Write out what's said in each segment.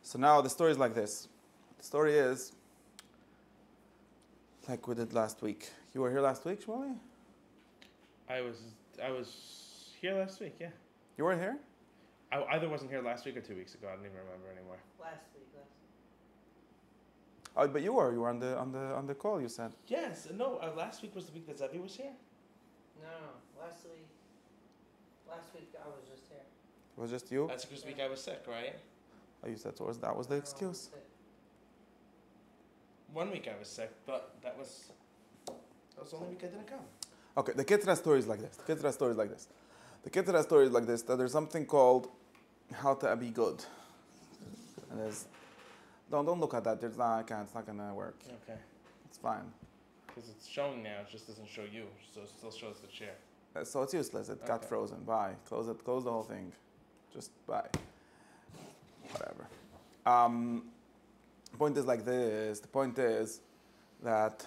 So now the story is like this. The story is like we did last week. You were here last week, Shmuley? I was here last week. Yeah, You were here? I either wasn't here last week or 2 weeks ago. I don't even remember anymore. Last week. Oh, but you were. You were on the call. You said. Yes, no. Last week was the week that Zevi was here. No. Last week I was just here. It was just you. That's because the week I was sick, right? Oh, you said so. That was the excuse. 1 week I was sick, but that was the only week I didn't come. Okay, the Ketzra story is like this. The Ketzra story is like this. The Ketzra story is like this. That there's something called how to be good, and there's don't look at that. It's not gonna work. Okay. It's fine. Because it's showing now, it just doesn't show you, so it still shows the chair. So it's useless. It got Okay. frozen. Bye. Close it. Close the whole thing. Just bye. Whatever. The point is like this. The point is that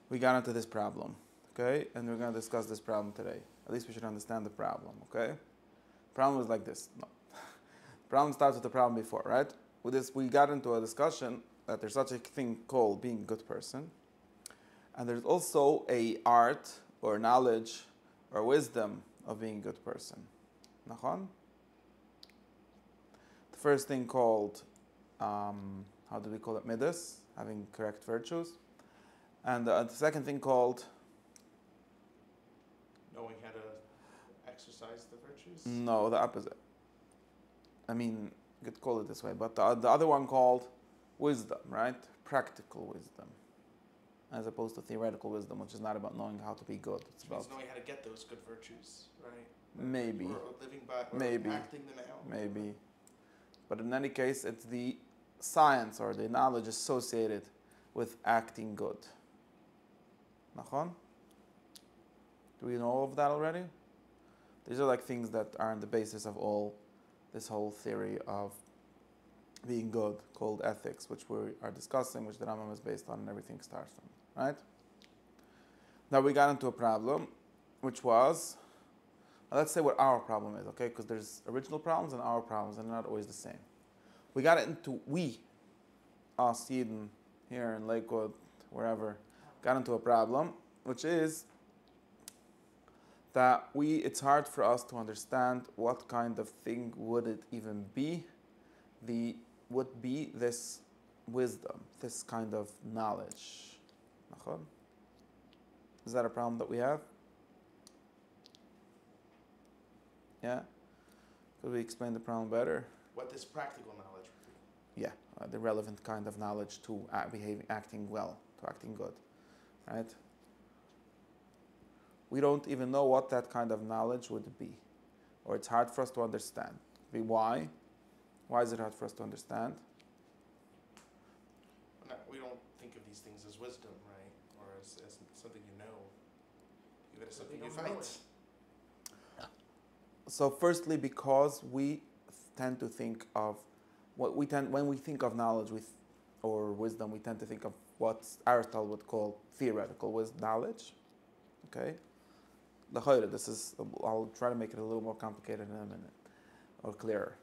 we got into this problem, okay? And we're going to discuss this problem today. At least we should understand the problem, okay? The problem is like this. No. The problem starts with the problem before, right? With this, we got into a discussion that there's such a thing called being a good person. And there's also a art or knowledge or wisdom of being a good person. Nachon? The first thing called, how do we call it? Midas, having correct virtues. And the second thing called, Knowing how to exercise the virtues? no, the opposite. I mean, you could call it this way, but the other one called wisdom, right? Practical wisdom, as opposed to theoretical wisdom, which is not about knowing how to be good. It's Which means about knowing how to get those good virtues, right? maybe, Or living by, or Maybe. acting them out. maybe. But in any case, it's the science or the knowledge associated with acting good. Nachon? Do we know all of that already? These are like things that are on the basis of this whole theory of being good called ethics, which we are discussing, which the Rambam is based on, and everything starts from, right? Now we got into a problem, which was, let's say what our problem is, okay? Because there's original problems and our problems, and they're not always the same. We, us Eden, here in Lakewood, wherever, got into a problem, which is that it's hard for us to understand what kind of thing would it even be, would be this wisdom, this kind of knowledge. Is that a problem that we have? Yeah? Could we explain the problem better? What this practical knowledge would be. Yeah, the relevant kind of knowledge to acting well, to acting good, right? We don't even know what that kind of knowledge would be, or it's hard for us to understand. Why? Why is it hard for us to understand? We don't think of these things as wisdom, right? Or as something you know. Even as something you fight. So firstly, because we tend to think of when we think of knowledge or wisdom, we tend to think of what Aristotle would call theoretical knowledge. Okay? I'll try to make it a little more complicated in a minute, or clearer.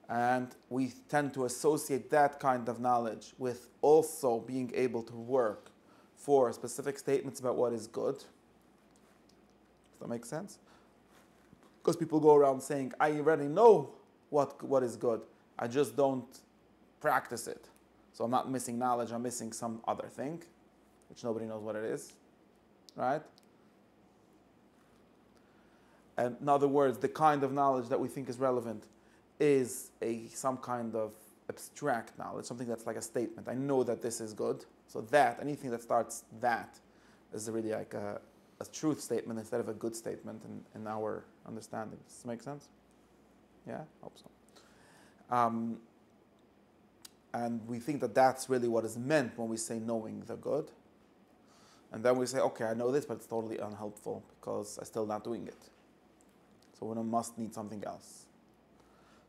And we tend to associate that kind of knowledge with also being able to work for specific statements about what is good. Does that make sense? Because people go around saying, I already know what is good, I just don't practice it. So I'm not missing knowledge, I'm missing some other thing, which nobody knows what it is, right? And in other words, the kind of knowledge that we think is relevant is some kind of abstract knowledge, something that's like a statement. I know that this is good, so that, anything that starts that is really like a truth statement instead of a good statement in our understanding. Does this make sense? Yeah, I hope so. And we think that that's really what is meant when we say knowing the good. And then we say, okay, I know this, but it's totally unhelpful because I'm still not doing it. So we must need something else.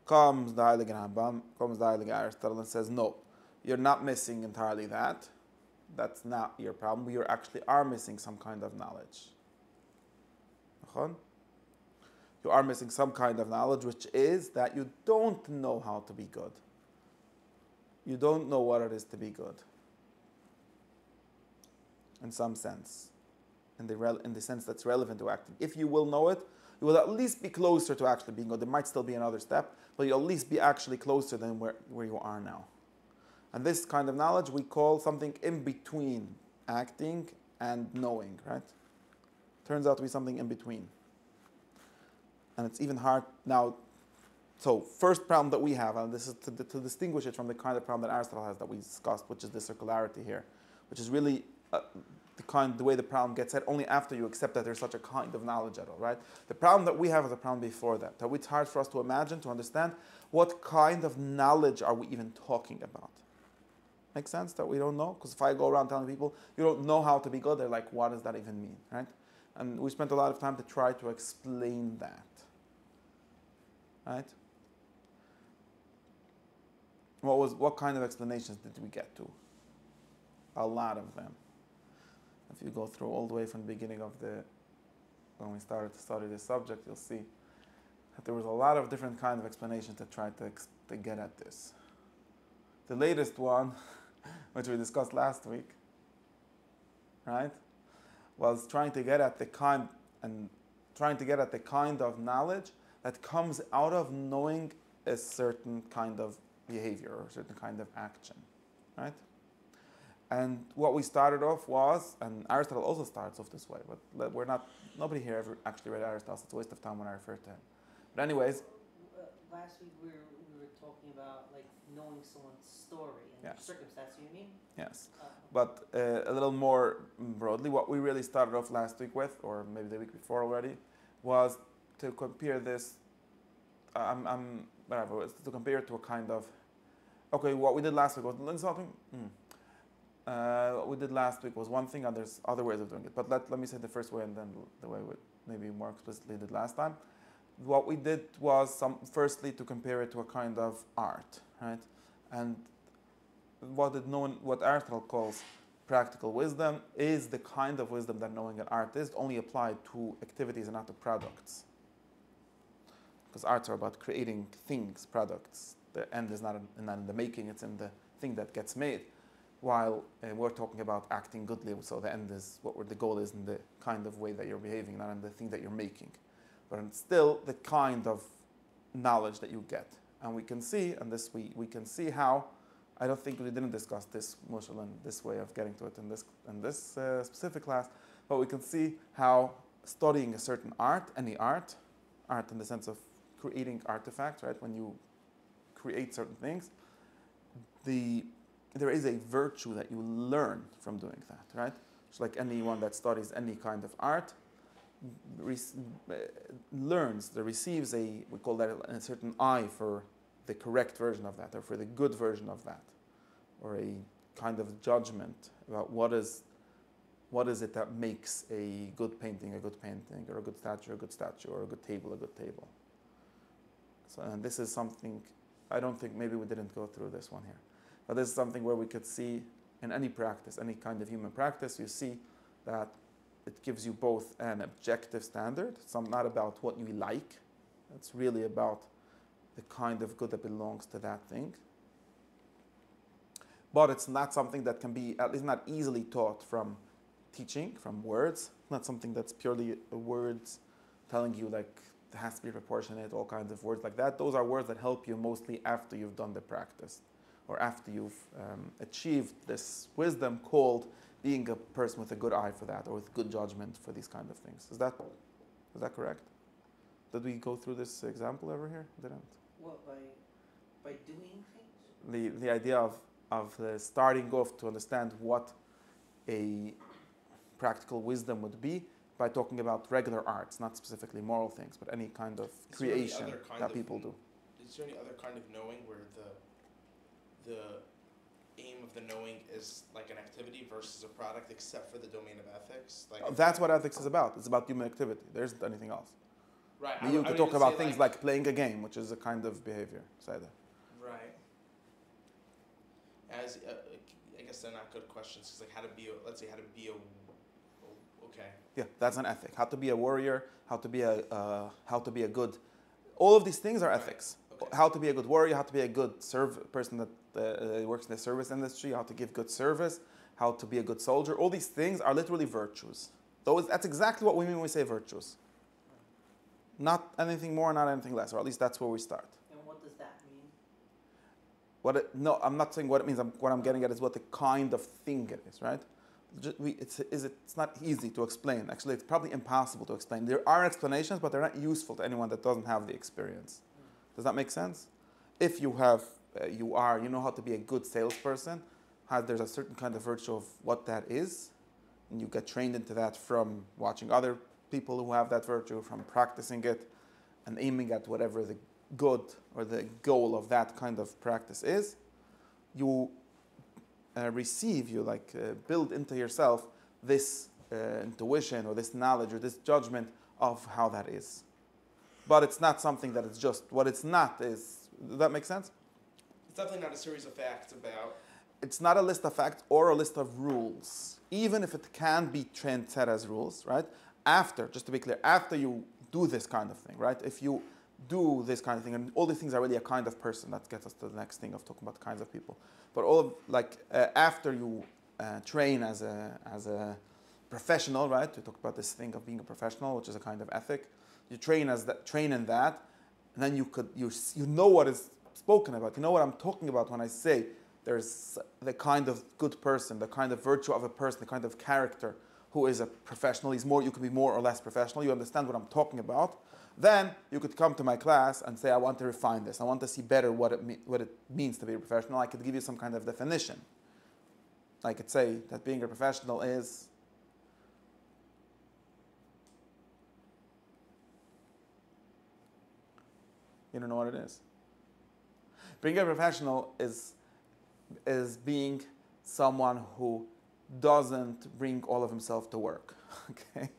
Comes the Heilige Rambam, comes the Heilige Aristotle and says, no, you're not missing entirely that. That's not your problem. You actually are missing some kind of knowledge. You You are missing some kind of knowledge, which is that you don't know how to be good. You don't know what it is to be good. In some sense. In the sense that's relevant to acting. If you will know it, you will at least be closer to actually being good. There might still be another step, but you'll at least be actually closer than where you are now. And this kind of knowledge we call something in between acting and knowing, right? Turns out to be something in between. And it's even hard now. So first problem that we have, and this is to distinguish it from the kind of problem that Aristotle has that we discussed, which is the circularity here, which is really the way the problem gets set only after you accept that there's such a kind of knowledge at all, right? The problem that we have is a problem before that it's hard for us to imagine, to understand what kind of knowledge are we even talking about. Make sense that we don't know? Because if I go around telling people, you don't know how to be good, they're like, what does that even mean, right? And we spent a lot of time to try to explain that, right? What kind of explanations did we get to? A lot of them. If you go through all the way from the beginning of when we started to study this subject, you'll see that there was a lot of different kind of explanations that tried to get at this. The latest one, which we discussed last week, right, was trying to get at the kind of knowledge that comes out of knowing a certain kind of behavior or a certain kind of action, right? And what we started off was, and Aristotle also starts off this way, but nobody here ever actually read Aristotle, so it's a waste of time when I refer to him. But anyways. Last week we were talking about like knowing someone's story and Yes. circumstance, you mean? Yes. But a little more broadly, what we really started off last week with, or maybe the week before already, was to compare this, to compare it to a kind of, okay, what we did last week was learn something. What we did last week was one thing, and there's other ways of doing it. But let me say the first way, and then the way we maybe more explicitly did last time. What we did was firstly to compare it to a kind of art, right? And what Aristotle calls practical wisdom is the kind of wisdom that knowing an art is, only applied to activities and not to products. Because arts are about creating things, products. The end is not in the making; it's in the thing that gets made. While we're talking about acting goodly, so the end is the goal is in the kind of way that you're behaving, not in the thing that you're making. But it's still the kind of knowledge that you get. And we can see, and we can see how, I don't think we didn't discuss this, Mushal, in this way of getting to it in this specific class, but we can see how studying a certain art, any art in the sense of creating artifacts, right? When you create certain things, there is a virtue that you learn from doing that, right? It's like anyone that studies any kind of art receives we call that a certain eye for the correct version of that, or for the good version of that, or a kind of judgment about what is it that makes a good painting, or a good statue, or a good table, So, and this is something, I don't think, maybe we didn't go through this one here. But this is something where we could see in any practice, any kind of human practice, you see that it gives you both an objective standard. It's not about what you like. It's really about the kind of good that belongs to that thing. But it's not something that can be, at least not easily taught from teaching, from words. Not something that's purely words telling you like it has to be proportionate, all kinds of words like that. Those are words that help you mostly after you've done the practice, or after you've achieved this wisdom called being a person with a good eye for that, or with good judgment for these kind of things. Is that correct? Did we go through this example over here? Didn't? What, by doing things? The idea of starting off to understand what a practical wisdom would be by talking about regular arts, not specifically moral things, but any kind of creation that people do. Is there any other kind of knowing where the aim of the knowing is like an activity versus a product, except for the domain of ethics? That's what ethics is about. It's about human activity. There isn't anything else. Right. You could talk about things like playing a game, which is a kind of behavior. Right. I guess they're not good questions, because like how to be a Okay. Yeah, that's an ethic. How to be a warrior, how to be a good. All of these things are ethics. Okay. How to be a good warrior, how to be a good person that works in the service industry, how to give good service, how to be a good soldier. All these things are literally virtues. That's exactly what we mean when we say virtues. Not anything more, not anything less, or at least that's where we start. And what does that mean? No, I'm not saying what it means. What I'm getting at is what the kind of thing it is, right? It's not easy to explain. Actually, it's probably impossible to explain. There are explanations, but they're not useful to anyone that doesn't have the experience. Does that make sense? If you have, you know how to be a good salesperson, there's a certain kind of virtue of what that is, and you get trained into that from watching other people who have that virtue, from practicing it, and aiming at whatever the good or the goal of that kind of practice is. You build into yourself this intuition or this knowledge or this judgment of how that is. But it's not something that it's just, what it's not is, does that make sense? It's definitely not a series of facts about. It's not a list of facts or a list of rules, even if it can be set as rules, right? After, just to be clear, after you do this kind of thing, right? If you do this kind of thing, and all these things are really a kind of person, that gets us to the next thing of talking about kinds of people. But after you train as a professional, right? We talk about this thing of being a professional, which is a kind of ethic. You train in that, and then you know what is spoken about. You know what I'm talking about when I say there's the kind of good person, the kind of virtue of a person, the kind of character who is a professional. You could be more or less professional. You understand what I'm talking about. Then you could come to my class and say, I want to refine this. I want to see better what it means to be a professional. I could give you some kind of definition. I could say that being a professional is you don't know what it is. Being a professional is being someone who doesn't bring all of himself to work. Okay,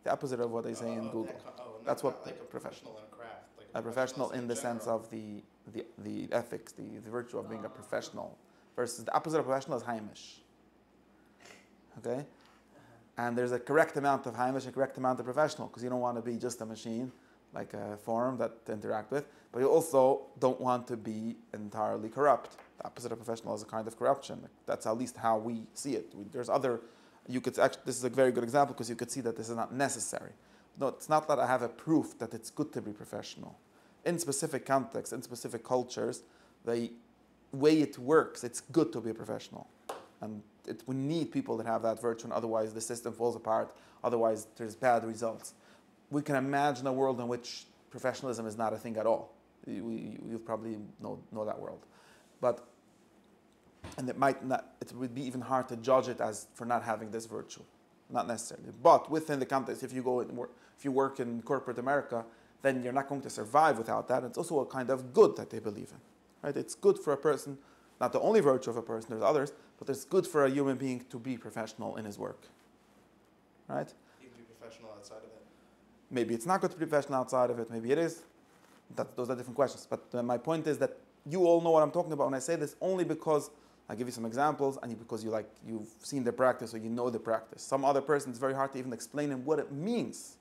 the opposite of what they say in Google. That's what like a professional in a craft. Like a professional in the general. sense of the ethics, the virtue of being a professional, versus the opposite of professional is Heimish. Okay, and there's a correct amount of Heimish, a correct amount of professional, because you don't want to be just a machine, like a form that to interact with, but you also don't want to be entirely corrupt. The opposite of professional is a kind of corruption. That's at least how we see it. There's other, this is a very good example because you could see that this is not necessary. No, it's not that I have a proof that it's good to be professional. In specific contexts, in specific cultures, the way it works, it's good to be a professional. And we need people that have that virtue, and otherwise the system falls apart. Otherwise, there's bad results. We can imagine a world in which professionalism is not a thing at all. You probably know that world. And it would be even hard to judge it as for not having this virtue. Not necessarily. But within the context, if you work in corporate America, then you're not going to survive without that. It's also a kind of good that they believe in. Right? It's good for a person, not the only virtue of a person, there's others, but it's good for a human being to be professional in his work. Right? You can be professional outside of it. Maybe it's not good to be professional outside of it. Maybe it is. Those are different questions. But my point is that you all know what I'm talking about when I say this, only because I give you some examples and because you've seen the practice or you know the practice. Some other person, it's very hard to even explain him what it means.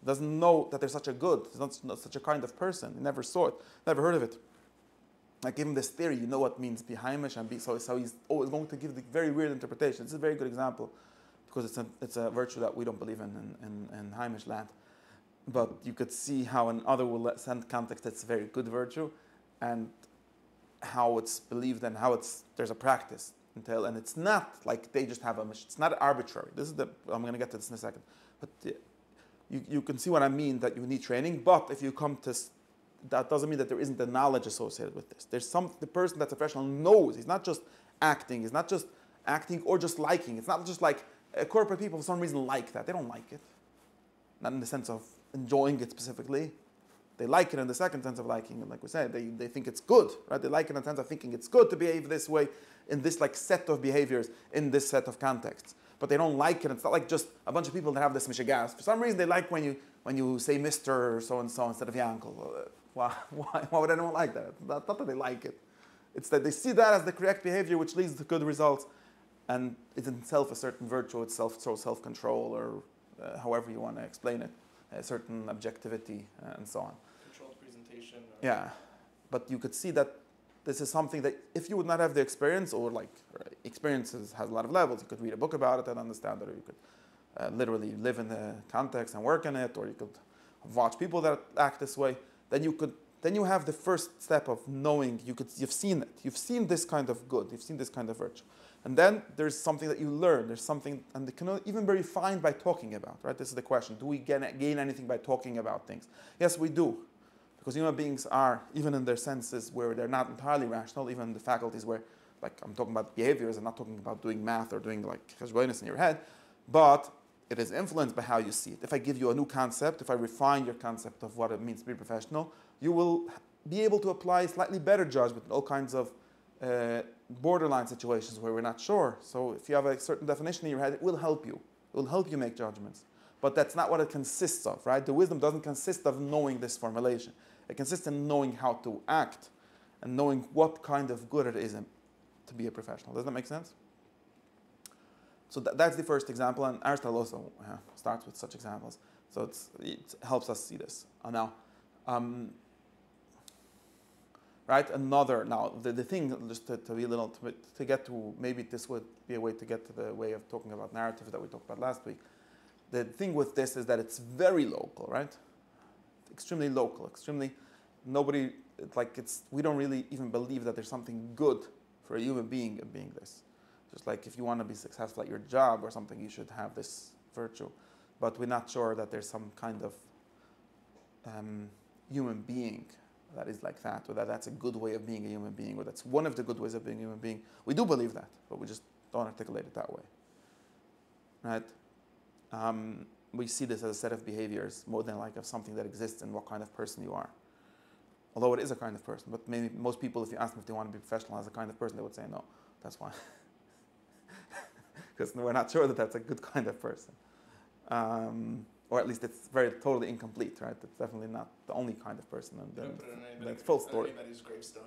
Doesn't know that there's such a good, there's not such a kind of person. He never saw it, never heard of it. I give him this theory, you know what means be Heimish and be, so he's always going to give the very weird interpretation. It's a very good example because it's a virtue that we don't believe in Heimish land. But you could see how in other context it's a very good virtue, and how it's believed and how there's a practice until, and it's not like they just have it's not arbitrary. I'm going to get to this in a second. But you can see what I mean, that you need training, but if you come to, that doesn't mean that there isn't the knowledge associated with this. The person that's a professional knows. He's not just acting. He's not just acting or just liking. It's not just like corporate people for some reason like that. They don't like it. Not in the sense of enjoying it specifically. They like it in the second sense of liking it, like we said. They think it's good, right? They like it in the sense of thinking it's good to behave this way in this set of behaviors, in this set of contexts. But they don't like it. It's not like just a bunch of people that have this mishigas. For some reason, they like when you say Mr. so-and-so instead of Yankel. Why would anyone like that? Not that they like it. It's that they see that as the correct behavior which leads to good results and is in itself a certain virtue, itself shows self-control or however you want to explain it, a certain objectivity and so on. Controlled presentation. Yeah, but you could see that this is something that if you would not have the experience, or experiences has a lot of levels. You could read a book about it and understand it, or you could literally live in the context and work in it, or you could watch people that act this way. Then you have the first step of knowing. You've seen it. You've seen this kind of good. You've seen this kind of virtue. And then there's something that you learn. There's something, and it can even be refined by talking about, right? This is the question. Do we gain anything by talking about things? Yes, we do. Because human beings are, even in their senses where they're not entirely rational, even the faculties where, like I'm talking about behaviors, I'm not talking about doing math or doing like cheshbonis in your head, but it is influenced by how you see it. If I give you a new concept, if I refine your concept of what it means to be professional, you will be able to apply slightly better judgment in all kinds of borderline situations where we're not sure. So if you have a certain definition in your head, it will help you. It will help you make judgments. But that's not what it consists of, right? The wisdom doesn't consist of knowing this formulation. It consists in knowing how to act and knowing what kind of good it is to be a professional. Does that make sense? So that's the first example, and Aristotle also starts with such examples. So it helps us see this. Now, right? Now the thing, just to be a little, to get to, maybe this would be a way to get to the way of talking about narrative that we talked about last week. The thing with this is that it's very local, right? Extremely local, we don't really even believe that there's something good for a human being in being this. Just like if you want to be successful at your job or something, you should have this virtue. But we're not sure that there's some kind of human being that is like that, or that that's a good way of being a human being, or that's one of the good ways of being a human being. We do believe that, but we just don't articulate it that way. Right? We see this as a set of behaviors more than like of something that exists in what kind of person you are. Although it is a kind of person, but maybe most people, if you ask them if they want to be professional as a kind of person, they would say no. That's why. Because we're not sure that that's a good kind of person. Or at least it's very totally incomplete, right? It's definitely not the only kind of person. And then that's full story. Anybody's gravestone.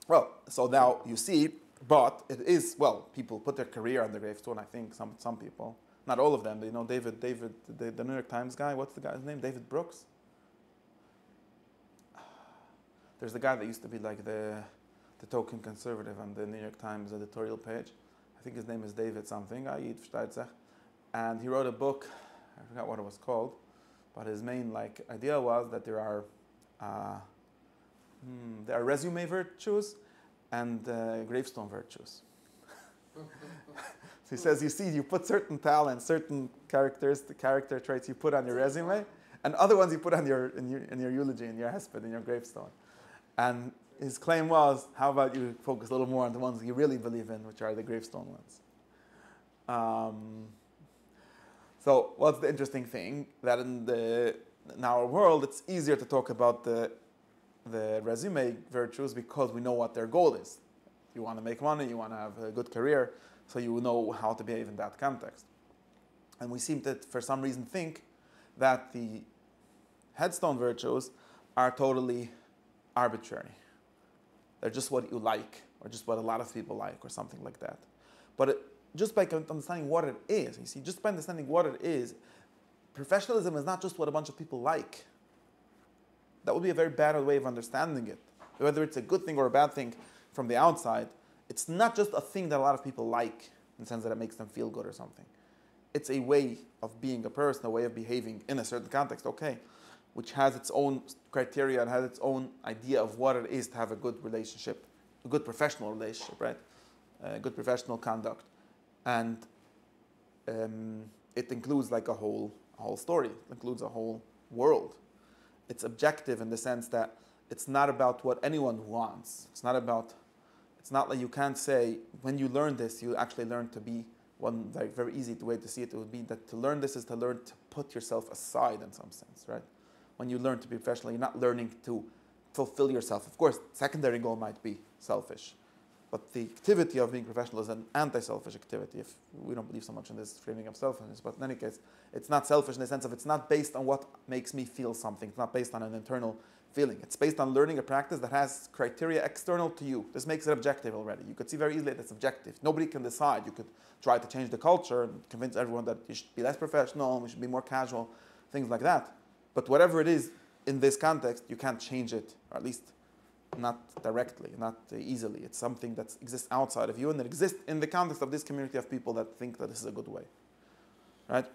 Well, so now you see, but it is, well, people put their career on the gravestone, I think, some people. Not all of them. You know, David, the New York Times guy, what's the guy's name? David Brooks? There's the guy that used to be like the token conservative on the New York Times editorial page. I think his name is David something. And he wrote a book, I forgot what it was called, but his main idea was that there are resume virtues and gravestone virtues. So he says, you see, you put certain talents, certain character traits you put on your resume, and other ones you put on in your eulogy, in your hesped, in your gravestone. And his claim was, how about you focus a little more on the ones you really believe in, which are the gravestone ones. So what's the interesting thing? That in our world, it's easier to talk about the resume virtues because we know what their goal is. You want to make money, you want to have a good career, so you know how to behave in that context. And we seem to, for some reason, think that the headstone virtues are totally arbitrary. They're just what you like, or just what a lot of people like, or something like that. But just by understanding what it is, you see, just by understanding what it is, professionalism is not just what a bunch of people like. That would be a very bad way of understanding it. Whether it's a good thing or a bad thing from the outside, it's not just a thing that a lot of people like, in the sense that it makes them feel good or something. It's a way of being a person, a way of behaving in a certain context, okay, which has its own criteria and has its own idea of what it is to have a good relationship, a good professional relationship, right? Good professional conduct. And it includes like a whole story. It includes a whole world. It's objective in the sense that it's not about what anyone wants. It's not like you can't say, when you learn this, you actually learn to be one very, very easy way to see it would be that to learn this is to learn to put yourself aside in some sense, right? When you learn to be professional, you're not learning to fulfill yourself. Of course, secondary goal might be selfish, but the activity of being professional is an anti-selfish activity. If we don't believe so much in this framing of selfishness, but in any case, it's not selfish in the sense of it's not based on what makes me feel something. It's not based on an internal feeling. It's based on learning a practice that has criteria external to you. This makes it objective already. You could see very easily that it's objective. Nobody can decide. You could try to change the culture and convince everyone that you should be less professional, we should be more casual, things like that. But whatever it is in this context, you can't change it, or at least not directly, not easily. It's something that exists outside of you and that exists in the context of this community of people that think that this is a good way, right?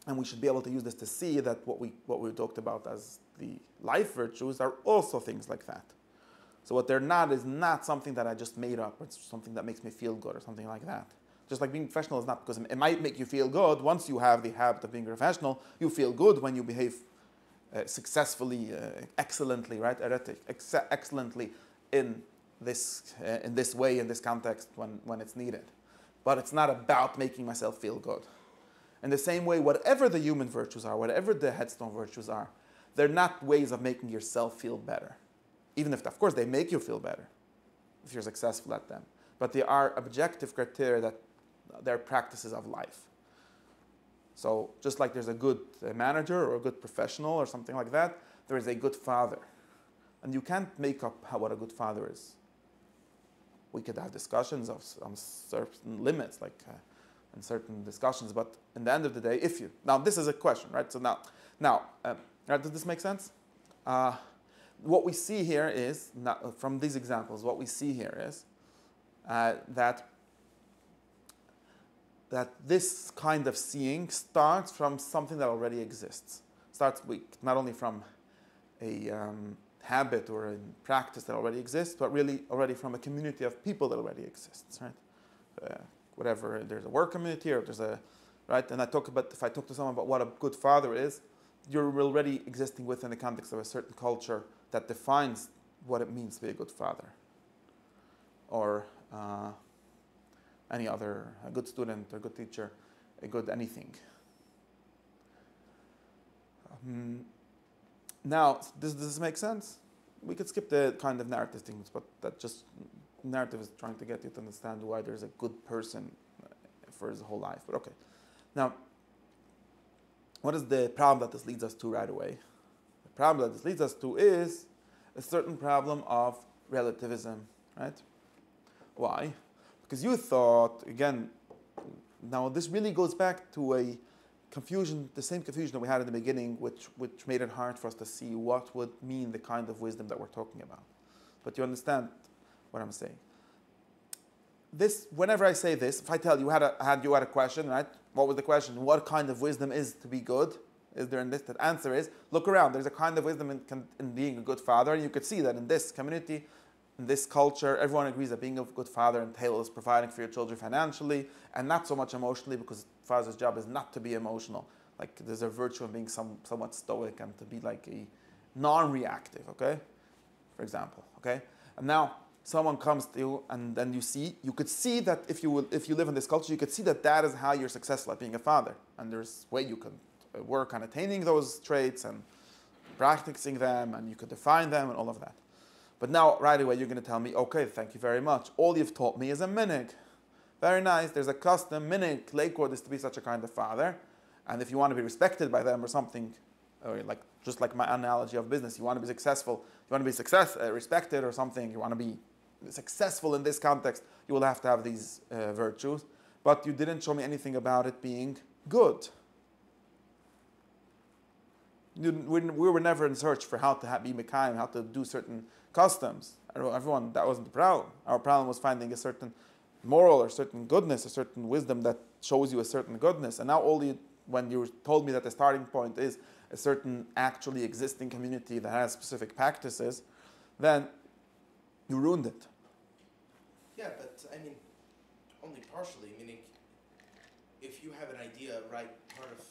And we should be able to use this to see that what we talked about as the life virtues are also things like that. So what they're not is not something that I just made up, or it's something that makes me feel good or something like that. Just like being professional is not because it might make you feel good. Once you have the habit of being professional, you feel good when you behave successfully, excellently, right? Excellently in this way, in this context, when it's needed. But it's not about making myself feel good. In the same way, whatever the human virtues are, whatever the headstone virtues are, they're not ways of making yourself feel better. Even if, of course, they make you feel better if you're successful at them. But they are objective criteria that they're practices of life. So just like there's a good manager or a good professional or something like that, there is a good father. And you can't make up what a good father is. We could have discussions on certain limits, like in certain discussions, but in the end of the day, now this is a question, right? So now, does this make sense? What we see here is, from these examples, what we see here is that this kind of seeing starts from something that already exists. Starts not only from a habit or a practice that already exists, but really already from a community of people that already exists, right? Whatever, there's a work community or there's a, right? And if I talk to someone about what a good father is, you're already existing within the context of a certain culture that defines what it means to be a good father. Or any other, a good student, a good teacher, a good anything. Now, does this make sense? We could skip the kind of narrative things, but that just, narrative is trying to get you to understand why there's a good person for his whole life. But okay. Now, what is the problem that this leads us to right away? The problem that this leads us to is a certain problem of relativism, right? Why? Because you thought, again, now this really goes back to a confusion, the same confusion that we had in the beginning, which made it hard for us to see what would mean the kind of wisdom that we're talking about. But you understand what I'm saying. This, whenever I say this, if I tell you you had a question, right? What was the question? What kind of wisdom is to be good? Is there in this? The answer is, look around. There's a kind of wisdom in being a good father, and you could see that in this community, in this culture, everyone agrees that being a good father entails providing for your children financially and not so much emotionally, because father's job is not to be emotional. Like there's a virtue of being somewhat stoic and to be like a non-reactive, okay? For example, okay? And now someone comes to you and then you could see that if you live in this culture, you could see that is how you're successful at being a father. And there's a way you can work on attaining those traits and practicing them, and you could define them and all of that. But now, right away, you're going to tell me, okay, thank you very much. All you've taught me is a minig. Very nice. There's a custom. Minig, Lakeward is to be such a kind of father. And if you want to be respected by them or something, or just like my analogy of business, you want to be successful, you want to be respected or something, you want to be successful in this context, you will have to have these virtues. But you didn't show me anything about it being good. We were never in search for how to be Mekayim, how to do certain customs. Everyone, that wasn't the problem. Our problem was finding a certain moral or certain goodness, a certain wisdom that shows you a certain goodness. And now when you told me that the starting point is a certain actually existing community that has specific practices, then you ruined it. Yeah, but I mean, only partially. Meaning, if you have an idea, right, part of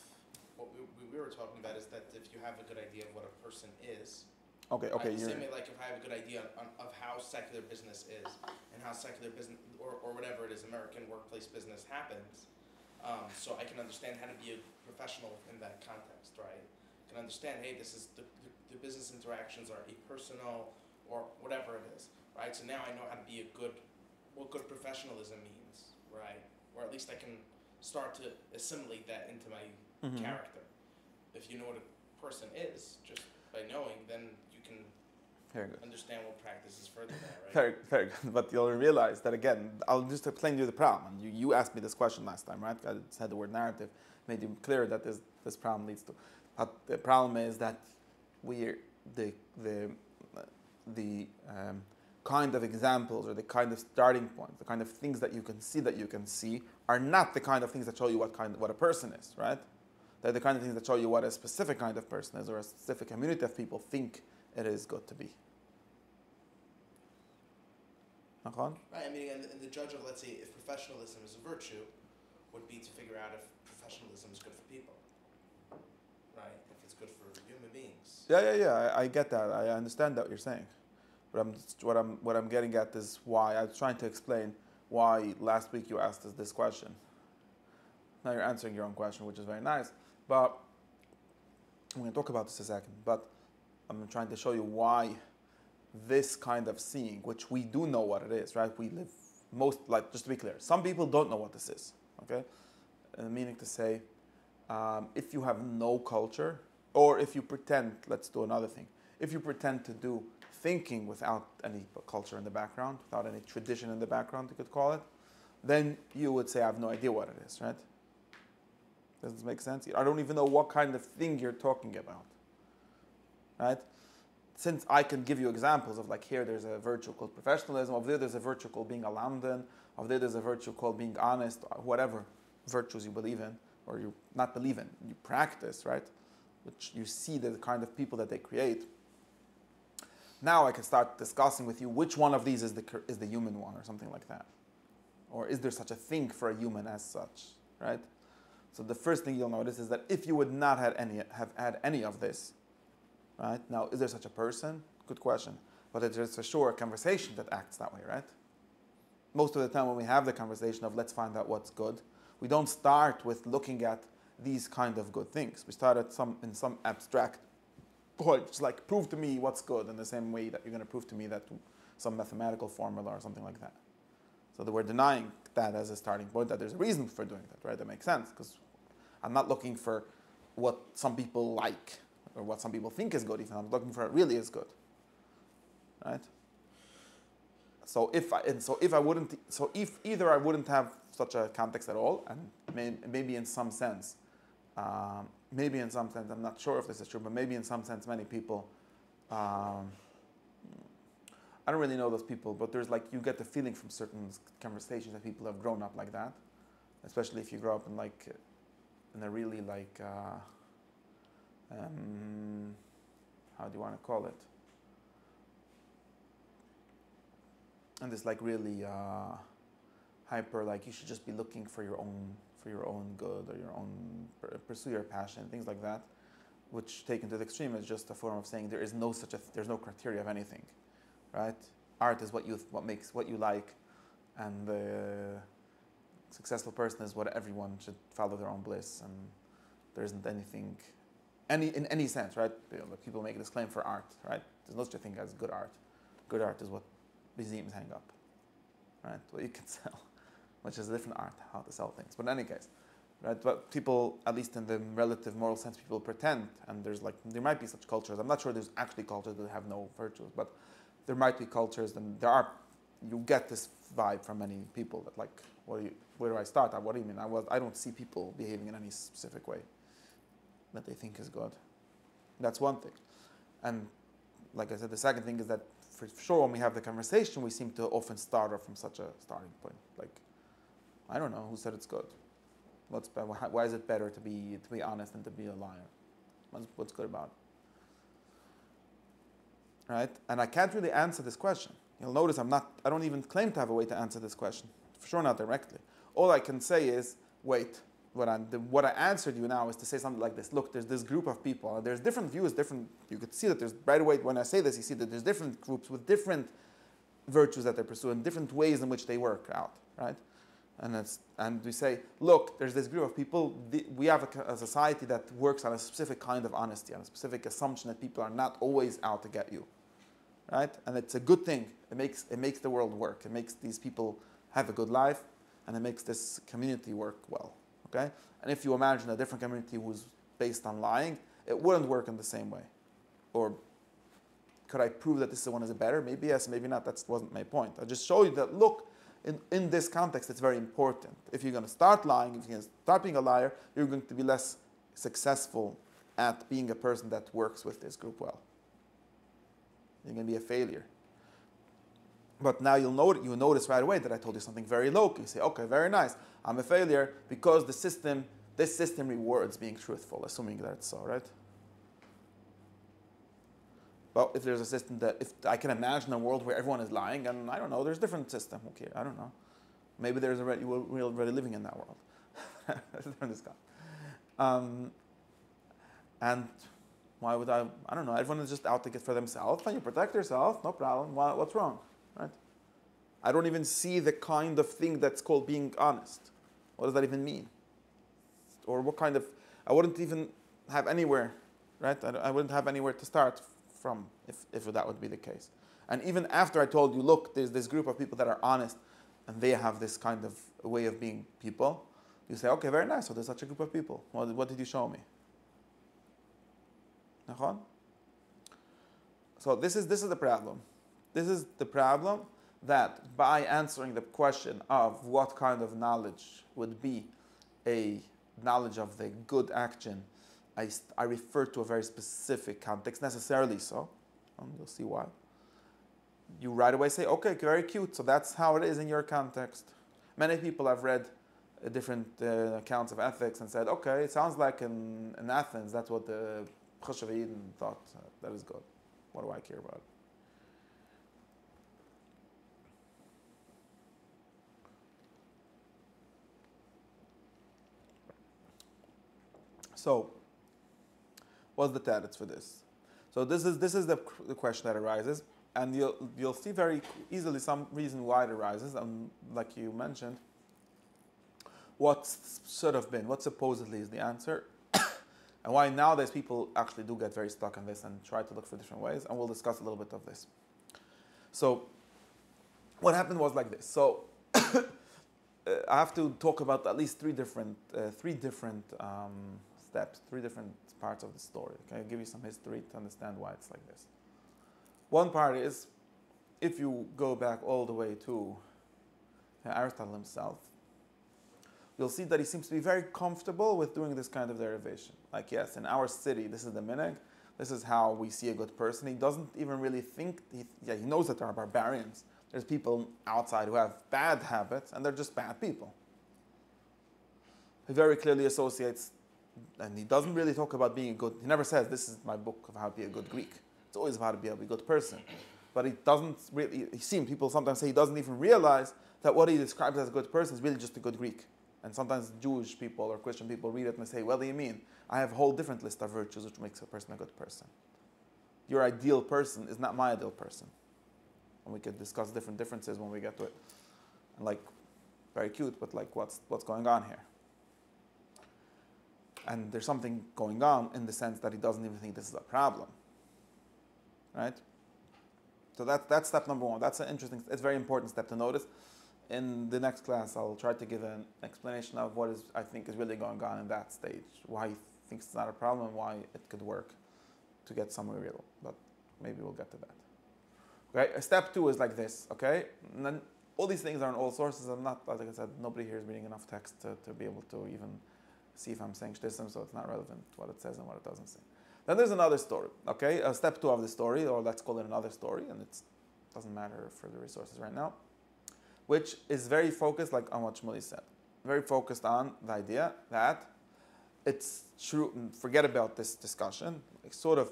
what we were talking about is that if you have a good idea of what a person is, okay. Same way, like if I have a good idea of how secular business is and how secular business or whatever it is, American workplace business happens, so I can understand how to be a professional in that context, right? I can understand, hey, this is the business interactions are impersonal or whatever it is, right? So now I know how to be what good professionalism means, right? Or at least I can start to assimilate that into my character. If you know what a person is, just by knowing, then you can can Very good. understand what practice is further there, right? Very, very good. But you'll realize that again, I'll just explain to you the problem. And you asked me this question last time, right? I said the word narrative, made you clear that this problem leads to. But the problem is that we're the kind of examples or the kind of starting points, the kind of things that you can see are not the kind of things that show you what a person is, right? They're the kind of things that show you what a specific kind of person is or a specific community of people think it is good to be. Right, I mean, and the judge of, let's say, if professionalism is a virtue, would be to figure out if professionalism is good for people, right? If it's good for human beings. Yeah. I get that. I understand that what you're saying. But what I'm getting at is why I was trying to explain why last week you asked us this question. Now you're answering your own question, which is very nice. But I'm going to talk about this in a second. But I'm trying to show you why this kind of seeing, which we do know what it is, right? We live just to be clear, some people don't know what this is, okay? Meaning to say, if you have no culture, or if you pretend, let's do another thing, if you pretend to do thinking without any culture in the background, without any tradition in the background, you could call it, then you would say, I have no idea what it is, right? Does this make sense? I don't even know what kind of thing you're talking about, right? Since I can give you examples of like here there's a virtue called professionalism, over there there's a virtue called being a lamdan, over there there's a virtue called being honest, whatever virtues you believe in, or you not believe in, you practice, right? Which you see the kind of people that they create. Now I can start discussing with you which one of these is the human one or something like that. Or is there such a thing for a human as such, right? So the first thing you'll notice is that if you would not have had any of this, right? Now, is there such a person? Good question. But there's for sure a conversation that acts that way, right? Most of the time when we have the conversation of let's find out what's good, we don't start with looking at these kind of good things. We start at in some abstract point, just like prove to me what's good in the same way that you're going to prove to me that some mathematical formula or something like that. So that we're denying that as a starting point, that there's a reason for doing that, right? That makes sense, because I'm not looking for what some people like or what some people think is good, even I'm looking for it really is good, right? So if either I wouldn't have such a context at all, and maybe in some sense, I'm not sure if this is true, but maybe in some sense many people, I don't really know those people, but there's like, you get the feeling from certain conversations that people have grown up like that, especially if you grow up in like, in a really like, how do you want to call it? And this like really hyper, like you should just be looking for your own good or your own, pursue your passion, things like that, which taken to the extreme is just a form of saying there's no criteria of anything, right? Art is what you like, and the successful person is what everyone should follow their own bliss, and there isn't anything, in any sense, right? People make this claim for art, right? There's no such a thing as good art. Good art is what museums hang up, right? What you can sell, which is a different art, how to sell things. But in any case, right? But people, at least in the relative moral sense, people pretend, and there might be such cultures. I'm not sure there's actually cultures that have no virtues, but there might be cultures, and you get this vibe from many people that like, where do I start? What do you mean? I don't see people behaving in any specific way that they think is good. That's one thing. And like I said, the second thing is that for sure when we have the conversation, we seem to often start off from such a starting point. Like, I don't know, who said it's good? Why is it better to be honest than to be a liar? What's good about it? Right? And I can't really answer this question. You'll notice I don't even claim to have a way to answer this question. For sure not directly. All I can say is, wait, what I answered you now is to say something like this. Look, there's this group of people. There's different views, you could see that there's, right away when I say this, you see that there's different groups with different virtues that they pursue and different ways in which they work out, right? And we say, look, there's this group of people, we have a society that works on a specific kind of honesty, on a specific assumption that people are not always out to get you, right? And it's a good thing. It makes the world work. It makes these people have a good life, and it makes this community work well, okay? And if you imagine a different community who's based on lying, it wouldn't work in the same way, or Could I prove that this one is better? Maybe yes, maybe not. That wasn't my point. I just show you that, look, in this context, it's very important. If you're going to start lying, if you're going to start being a liar, you're going to be less successful at being a person that works with this group well. You're going to be a failure. But now you'll notice right away that I told you something very low. You say, okay, very nice. I'm a failure because this system rewards being truthful, assuming that it's so, right? But if there's a system if I can imagine a world where everyone is lying, and I don't know, there's a different system. Okay, I don't know. Maybe we're already living in that world. That's a different discussion. And why would I don't know, everyone is just out to get for themselves, and you protect yourself, no problem. What's wrong, right? I don't even see the kind of thing that's called being honest. What does that even mean? Or what kind of, I wouldn't even have anywhere, right? I wouldn't have anywhere to start from if that would be the case. And even after I told you, look, there's this group of people that are honest, and they have this kind of way of being people, you say, okay, very nice, so there's such a group of people. What did you show me? So this is the problem. This is the problem that by answering the question of what kind of knowledge would be a knowledge of the good action, I refer to a very specific context, necessarily so, and you'll see why. You right away say, okay, very cute, so that's how it is in your context. Many people have read different accounts of ethics and said, okay, it sounds like in Athens, that's what the Choshev Eden thought, that is good. What do I care about it? So, what's the teretz for this? So this is the question that arises, and you'll see very easily some reason why it arises, and like you mentioned, what supposedly is the answer, and why nowadays people actually do get very stuck on this and try to look for different ways, and we'll discuss a little bit of this. So, what happened was like this. So, I have to talk about at least three different steps, three different parts of the story. Okay, I'll give you some history to understand why it's like this. One part is, if you go back all the way to Aristotle himself, you'll see that he seems to be very comfortable with doing this kind of derivation. Like, yes, in our city, this is the minhag, this is how we see a good person. He doesn't even really think, he knows that there are barbarians. There's people outside who have bad habits, and they're just bad people. He very clearly associates, and he doesn't really talk about being a good, he never says, this is my book of how to be a good Greek. It's always about how to be a good person. But he doesn't really, people sometimes say he doesn't even realize that what he describes as a good person is really just a good Greek. And sometimes Jewish people or Christian people read it and say, what do you mean? I have a whole different list of virtues which makes a person a good person. Your ideal person is not my ideal person. And we could discuss different differences when we get to it. And like, very cute, but like, what's going on here? And there's something going on in the sense that he doesn't even think this is a problem. Right? So that's step number one. That's an interesting, it's a very important step to notice. In the next class, I'll try to give an explanation of what I think is really going on in that stage. Why he thinks it's not a problem, and why it could work to get somewhere real. But maybe we'll get to that. Okay, step two is like this, okay? And then all these things are in all sources. I'm not, like I said, nobody here is reading enough text to be able to even see if I'm saying shtissim, so it's not relevant what it says and what it doesn't say. Then there's another story, okay? Step two of the story, or let's call it another story, and it doesn't matter for the resources right now, which is very focused, like on what Shmuley said, very focused on the idea that it's true, forget about this discussion, like sort of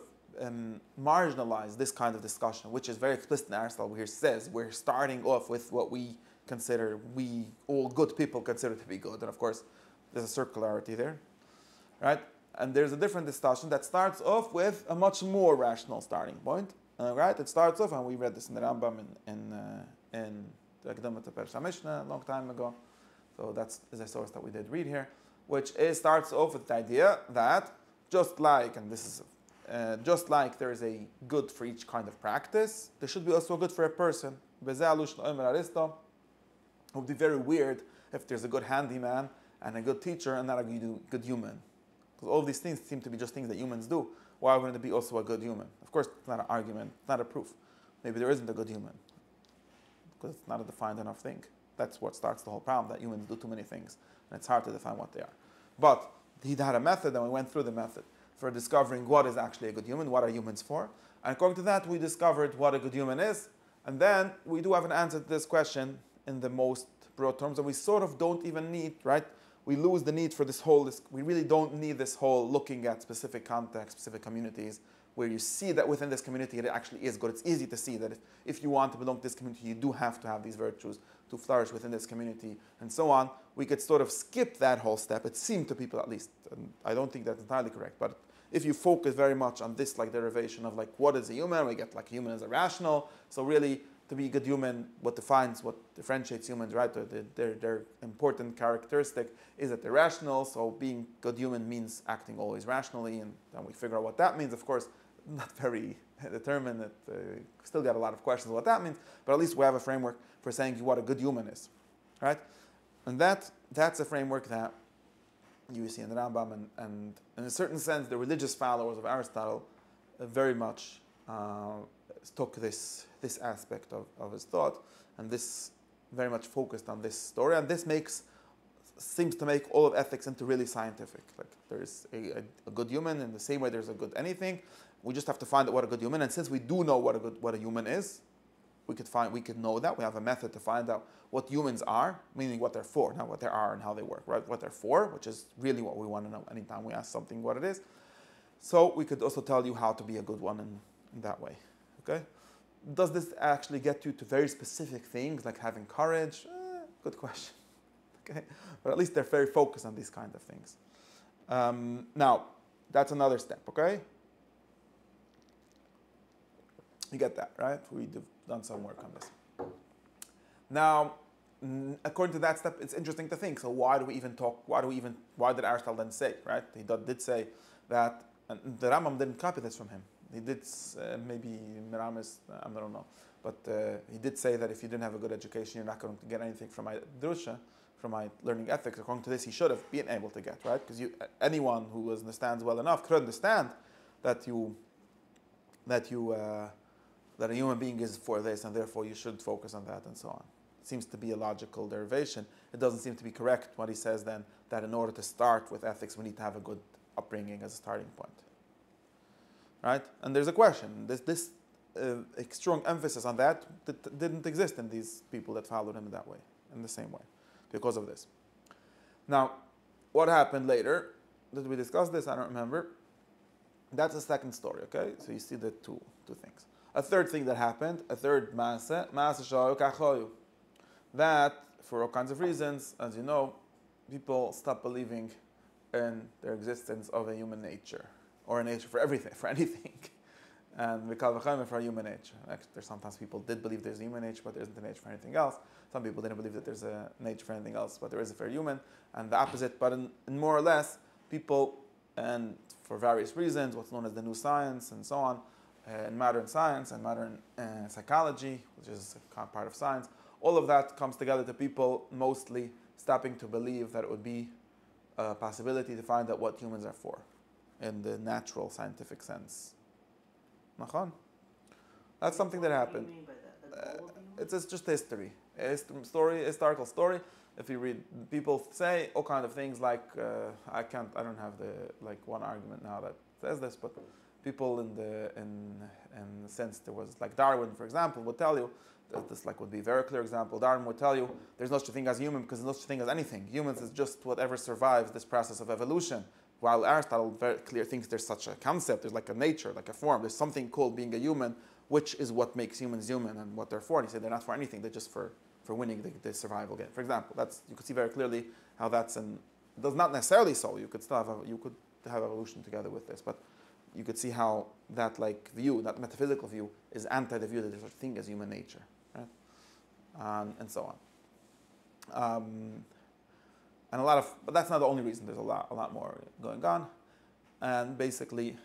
marginalize this kind of discussion, which is very explicit in Aristotle, where he says we're starting off with what we all good people consider to be good, and of course there's a circularity there, right? And there's a different discussion that starts off with a much more rational starting point, right? It starts off, and we read this in the Rambam in the Akdamat Persa Mishnah a long time ago, so that's a source that we did read here, which starts off with the idea that just like there is a good for each kind of practice, there should be also a good for a person. It would be very weird if there's a good handyman and a good teacher and not a good human. Because all of these things seem to be just things that humans do. why wouldn't it be also a good human? Of course, it's not an argument, it's not a proof. Maybe there isn't a good human because it's not a defined enough thing. That's what starts the whole problem, that humans do too many things, and it's hard to define what they are. But he had a method, and we went through the method for discovering what is actually a good human, what are humans for. And according to that, we discovered what a good human is. And then we do have an answer to this question in the most broad terms, and we sort of don't even need, right? We lose the need for we really don't need this whole looking at specific contexts, specific communities, where you see that within this community it actually is good. It's easy to see that if you want to belong to this community, you do have to have these virtues to flourish within this community, and so on. We could sort of skip that whole step. It seemed to people, at least, and I don't think that's entirely correct, but if you focus very much on this like derivation of like what is a human, we get like human is irrational. So really, to be a good human, what differentiates humans, right? Their important characteristic is that they're rational. So being good human means acting always rationally, and then we figure out what that means. Of course, not very determined. Still got a lot of questions what that means, but at least we have a framework for saying what a good human is, right? And that's a framework that you see in the Rambam, and in a certain sense, the religious followers of Aristotle very much took this aspect of his thought, and this very much focused on this story, and this seems to make all of ethics into really scientific. Like there's a good human in the same way there's a good anything. We just have to find out what a good human, and since we do know what a human is, we could know that. We have a method to find out what humans are, meaning what they're for, not what they are and how they work, right? What they're for, which is really what we want to know anytime we ask something what it is. So we could also tell you how to be a good one in that way. Okay? Does this actually get you to very specific things like having courage? Good question. Okay? But at least they're very focused on these kind of things. Now, that's another step, okay? You get that, right? We've done some work on this. Now, according to that step, it's interesting to think. So why did Aristotle then say, right? He did say that, and the Rambam didn't copy this from him. He did, maybe Miramis, I don't know. But he did say that if you didn't have a good education, you're not going to get anything from my drusha, from my learning ethics. According to this, he should have been able to get, right? Because anyone who understands well enough could understand that a human being is for this, and therefore you should focus on that, and so on. It seems to be a logical derivation. It doesn't seem to be correct what he says then, that in order to start with ethics, we need to have a good upbringing as a starting point. Right? And there's a question. This strong emphasis on that didn't exist in these people that followed him in that way, in the same way, because of this. Now, what happened later? Did we discuss this? I don't remember. That's the second story, okay? So you see the two things. A third thing that happened, a third maaseh shayu kachoyu. That, for all kinds of reasons, as you know, people stop believing in their existence of a human nature, or a nature for everything, for anything. And we call it for human nature. Actually, sometimes people did believe there's a human nature, but there isn't a nature for anything else. Some people didn't believe that there's a nature for anything else, but there is a for human, and the opposite. But in more or less, people, and for various reasons, what's known as the new science and so on, in modern science and modern psychology, which is a part of science, all of that comes together to people mostly stopping to believe that it would be a possibility to find out what humans are for in the natural scientific sense. Nachon? That's something that happened. What do you mean by that? The goal of the human? It's just history. Historical story. If you read, people say all kind of things like, I don't have one argument now that says this, but people in the sense there was like Darwin, for example, would tell you that this would be a very clear example. Darwin would tell you there's no such thing as human because there's no such thing as anything. Humans is just whatever survives this process of evolution. While Aristotle very clear thinks there's such a concept, there's like a nature, like a form. There's something called being a human, which is what makes humans human and what they're for. And he said they're not for anything. They're just for winning the survival game. For example, you could see very clearly how that's does not necessarily so. You could still have evolution together with this, but you could see how that view, that metaphysical view, is anti the view that there's such a thing as human nature, right? And so on. And but that's not the only reason. There's a lot more going on, and basically,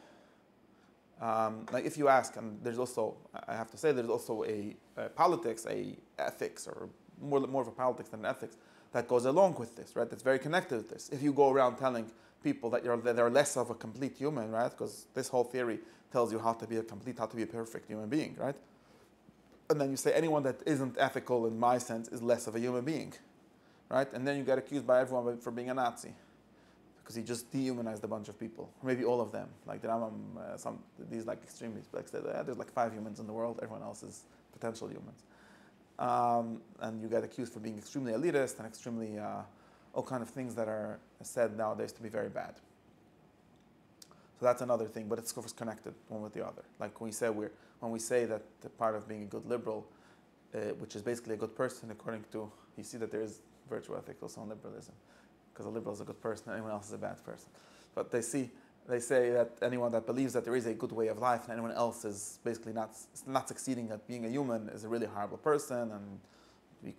if you ask, and there's also, I have to say, there's also a politics, a ethics, or more of a politics than an ethics that goes along with this, right? That's very connected with this. If you go around telling people that they're less of a complete human, right? Because this whole theory tells you how to be a perfect human being, right? And then you say anyone that isn't ethical in my sense is less of a human being, right? And then you get accused by everyone for being a Nazi because he just dehumanized a bunch of people, or maybe all of them. Like the Rambam, these like extremists, like said, there's like 5 humans in the world, everyone else is potential humans. And you get accused for being extremely elitist and extremely all kind of things that are said nowadays to be very bad. So that's another thing, but it's of course connected one with the other. Like when we say that the part of being a good liberal, which is basically a good person, according to, you see that there is virtue ethics also in liberalism, because a liberal is a good person, anyone else is a bad person. But they say that anyone that believes that there is a good way of life and anyone else is basically not succeeding at being a human is a really horrible person, and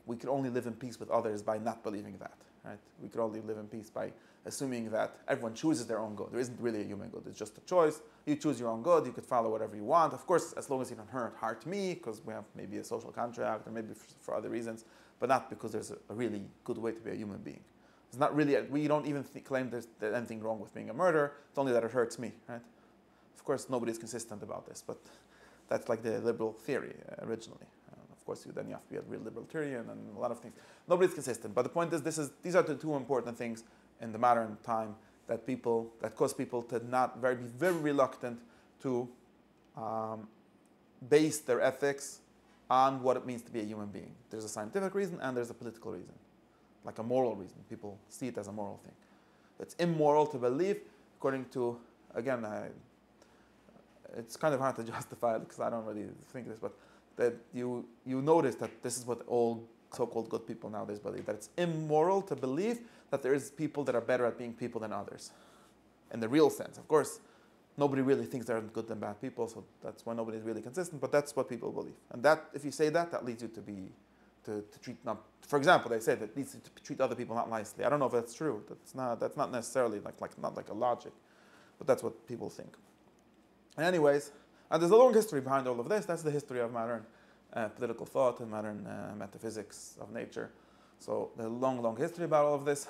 we could only live in peace with others by not believing that, right? We could only live in peace by assuming that everyone chooses their own good. There isn't really a human good. It's just a choice. You choose your own good. You could follow whatever you want. Of course, as long as you don't hurt me, because we have maybe a social contract or maybe for other reasons, but not because there's a really good way to be a human being. It's not really, we don't even claim there's anything wrong with being a murderer. It's only that it hurts me, right? Of course, nobody's consistent about this, but that's like the liberal theory originally. Of course, then you have to be a real libertarian and a lot of things. Nobody's consistent, but the point is, these are the 2 important things in the modern time that cause people to be very reluctant to base their ethics on what it means to be a human being. There's a scientific reason and there's a political reason, like a moral reason. People see it as a moral thing. It's immoral to believe, according to, again, it's kind of hard to justify it because I don't really think this, but that you notice that this is what all so-called good people nowadays believe, that it's immoral to believe that there is people that are better at being people than others. In the real sense. Of course, nobody really thinks there are good and bad people, so that's why nobody's really consistent, but that's what people believe. And that, if you say that, that leads you to treat not, for example, they say that leads you to treat other people not nicely. I don't know if that's true. That's not necessarily not like a logic, but that's what people think. And anyways, and there's a long history behind all of this. That's the history of modern political thought and modern metaphysics of nature. So there's a long history about all of this.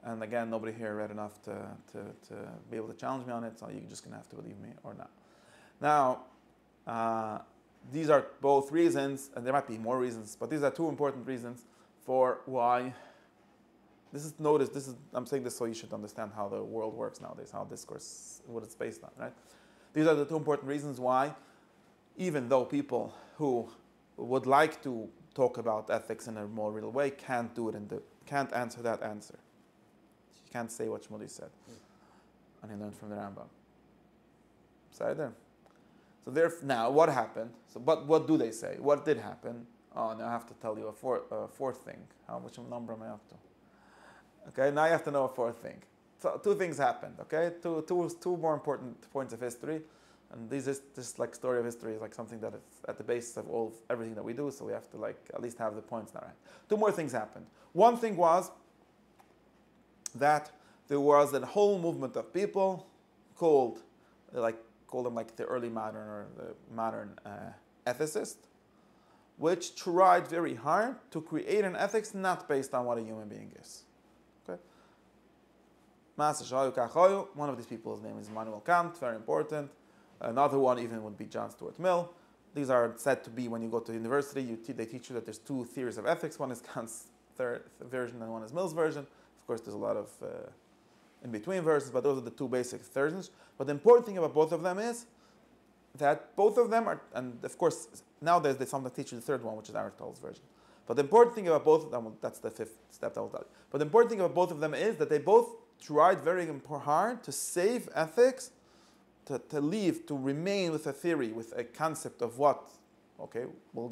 And again, nobody here read enough to be able to challenge me on it, so you're just going to have to believe me or not. Now, these are both reasons, and there might be more reasons, but these are 2 important reasons for why. I'm saying this so you should understand how the world works nowadays, how discourse, what it's based on, right? These are the 2 important reasons why, even though people who would like to talk about ethics in a more real way can't do it can't answer that answer. You can't say what Shmuley said. And he learned from the Rambam. So now what happened? But what do they say? What did happen? Oh, now I have to tell you a fourth thing. Which number am I up to? Okay, now you have to know a 4th thing. So 2 things happened, okay? Two more important points of history. And this like story of history is like something that is at the basis of everything that we do, so we have to like at least have the points now right. 2 more things happened. One thing was that there was a whole movement of people called them like the early modern or the modern ethicists, which tried very hard to create an ethics not based on what a human being is. Okay. One of these people's name is Immanuel Kant, very important. Another one even would be John Stuart Mill. These are said to be, when you go to university, they teach you that there's 2 theories of ethics. One is Kant's version and one is Mill's version. Of course, there's a lot of in-between versions, but those are the 2 basic versions. But the important thing about both of them is that both of them are, and of course, nowadays they sometimes teach you the 3rd one, which is Aristotle's version. But the important thing about both of them, that's the 5th step that I will tell you. But the important thing about both of them is that they both tried very hard to save ethics, to remain with a theory, with a concept of what, okay, we'll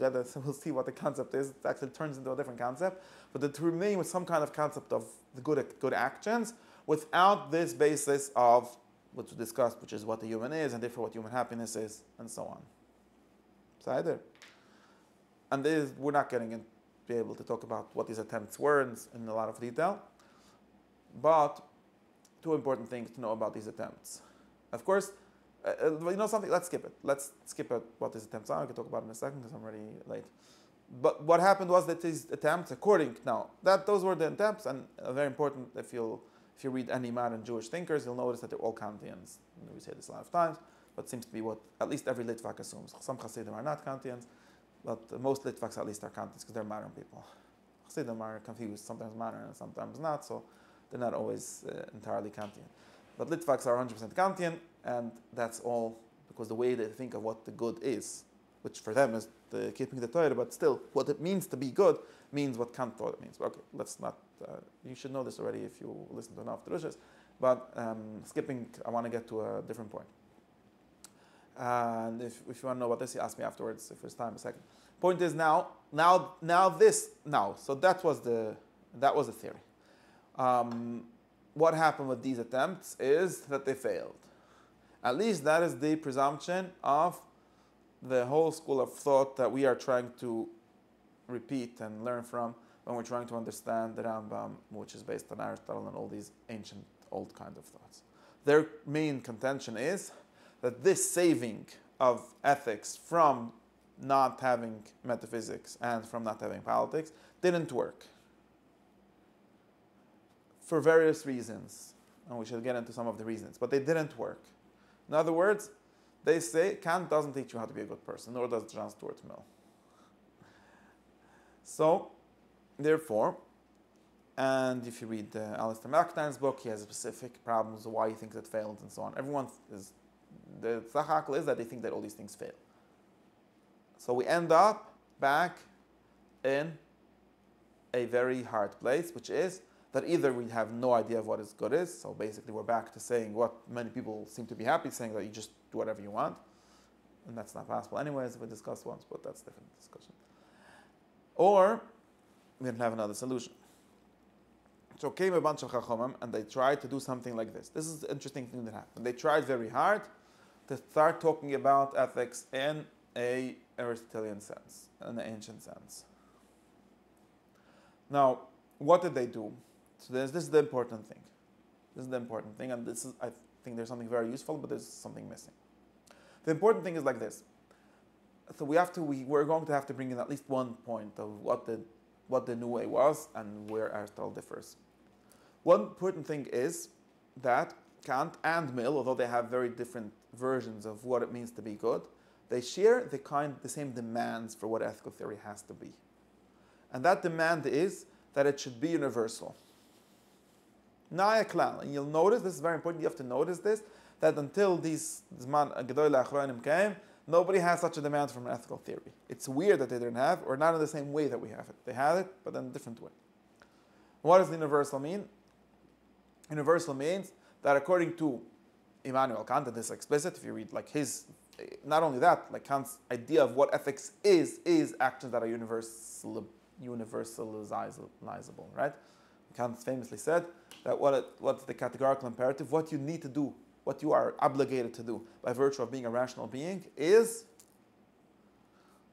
see what the concept is. It actually turns into a different concept, but to remain with some kind of concept of the good actions without this basis of what we discussed, which is what the human is, and therefore what human happiness is, and so on. So either. And we're not going to be able to talk about what these attempts were in a lot of detail, but 2 important things to know about these attempts. Of course, you know something? Let's skip it. Let's skip what these attempts are. I can talk about it in a second because I'm already late. But what happened was that these attempts, those were the attempts, and very important, if if you read any modern Jewish thinkers, you'll notice that they're all Kantians. We say this a lot of times, but it seems to be what at least every Litvak assumes. Some Hasidim are not Kantians, but most Litvaks at least are Kantians because they're modern people. Hasidim are confused, sometimes modern and sometimes not, so they're not always entirely Kantian. But Litvaks are 100% Kantian, and that's all because the way they think of what the good is, which for them is the keeping the Torah, but still, what it means to be good means what Kant thought it means. Okay, let's not, you should know this already if you listen to enough Drushas, but skipping, I want to get to a different point. And if you want to know about this, you ask me afterwards if there's time, a second. Point is so that was the theory. What happened with these attempts is that they failed. At least that is the presumption of the whole school of thought that we are trying to repeat and learn from when we're trying to understand the Rambam, which is based on Aristotle and all these ancient, old kind of thoughts. Their main contention is that this saving of ethics from not having metaphysics and from not having politics didn't work for various reasons, and we should get into some of the reasons, but they didn't work. In other words, they say Kant doesn't teach you how to be a good person, nor does John Stuart Mill. So, therefore, and if you read Alistair McIntyre's book, he has specific problems of why he thinks it failed and so on. The tzachakal is that they think that all these things fail. So we end up back in a very hard place, which is that either we have no idea of what is good is, so basically we're back to saying what many people seem to be happy saying, that you just do whatever you want, and that's not possible anyways, we discussed once, but that's a different discussion. Or we didn't have another solution. So came a bunch of Chachamim and they tried to do something like this. This is the interesting thing that happened. They tried very hard to start talking about ethics in a Aristotelian sense, in an ancient sense. Now, what did they do? So this is the important thing. This is the important thing, and this is, I think there's something very useful, but there's something missing. The important thing is like this. So we're going to have to bring in at least one point of what the new way was and where Aristotle differs. One important thing is that Kant and Mill, although they have very different versions of what it means to be good, they share the same demands for what ethical theory has to be. And that demand is that it should be universal. Naya klal. And you'll notice, this is very important, you have to notice this, that until these Zman Gedoyle Achronim came, nobody has such a demand from an ethical theory. It's weird that they didn't have, or not in the same way that we have it. They had it, but in a different way. What does universal mean? Universal means that according to Immanuel Kant, and this is explicit, if you read like his, not only that, like Kant's idea of what ethics is actions that are universalizable, right? Kant famously said that what's the categorical imperative, what you need to do, what you are obligated to do by virtue of being a rational being is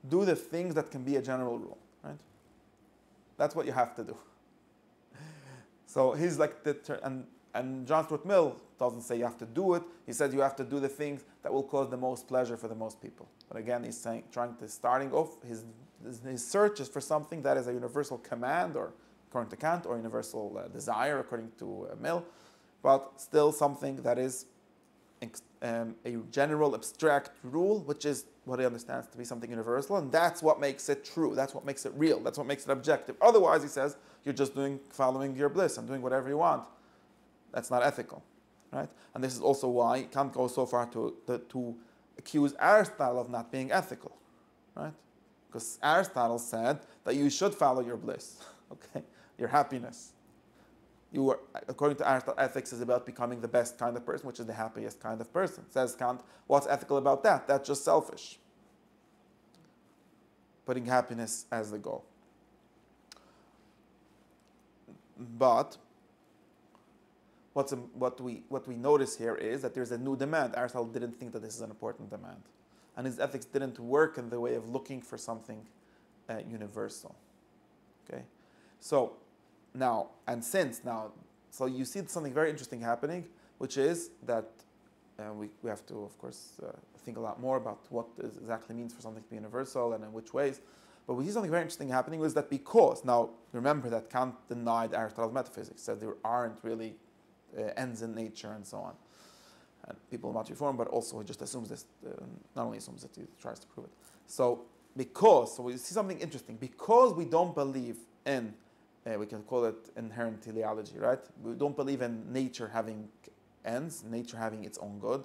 do the things that can be a general rule, right? That's what you have to do. So he's like, and John Stuart Mill doesn't say you have to do it. He says you have to do the things that will cause the most pleasure for the most people. But again, he's starting off, his search is for something that is a universal command, or according to Kant, or universal desire, according to Mill, but still something that is a general abstract rule, which is what he understands to be something universal, and that's what makes it true, that's what makes it real, that's what makes it objective. Otherwise, he says, you're just following your bliss and doing whatever you want. That's not ethical, right? And this is also why Kant goes so far to accuse Aristotle of not being ethical, right? Because Aristotle said that you should follow your bliss, okay, your happiness. According to Aristotle, ethics is about becoming the best kind of person, which is the happiest kind of person. Says Kant, what's ethical about that? That's just selfish. Putting happiness as the goal. But what we notice here is that there's a new demand. Aristotle didn't think that this is an important demand, and his ethics didn't work in the way of looking for something universal. Okay, so so you see something very interesting happening, which is that we have to, of course, think a lot more about what it exactly means for something to be universal and in which ways. But we see something very interesting happening was that because, now remember that Kant denied Aristotle's metaphysics, said there aren't really ends in nature and so on. And people want to reform, but also he just assumes this, not only assumes it, he tries to prove it. So we see something interesting. Because we don't believe in, we can call it inherent teleology, right? We don't believe in nature having ends, nature having its own good,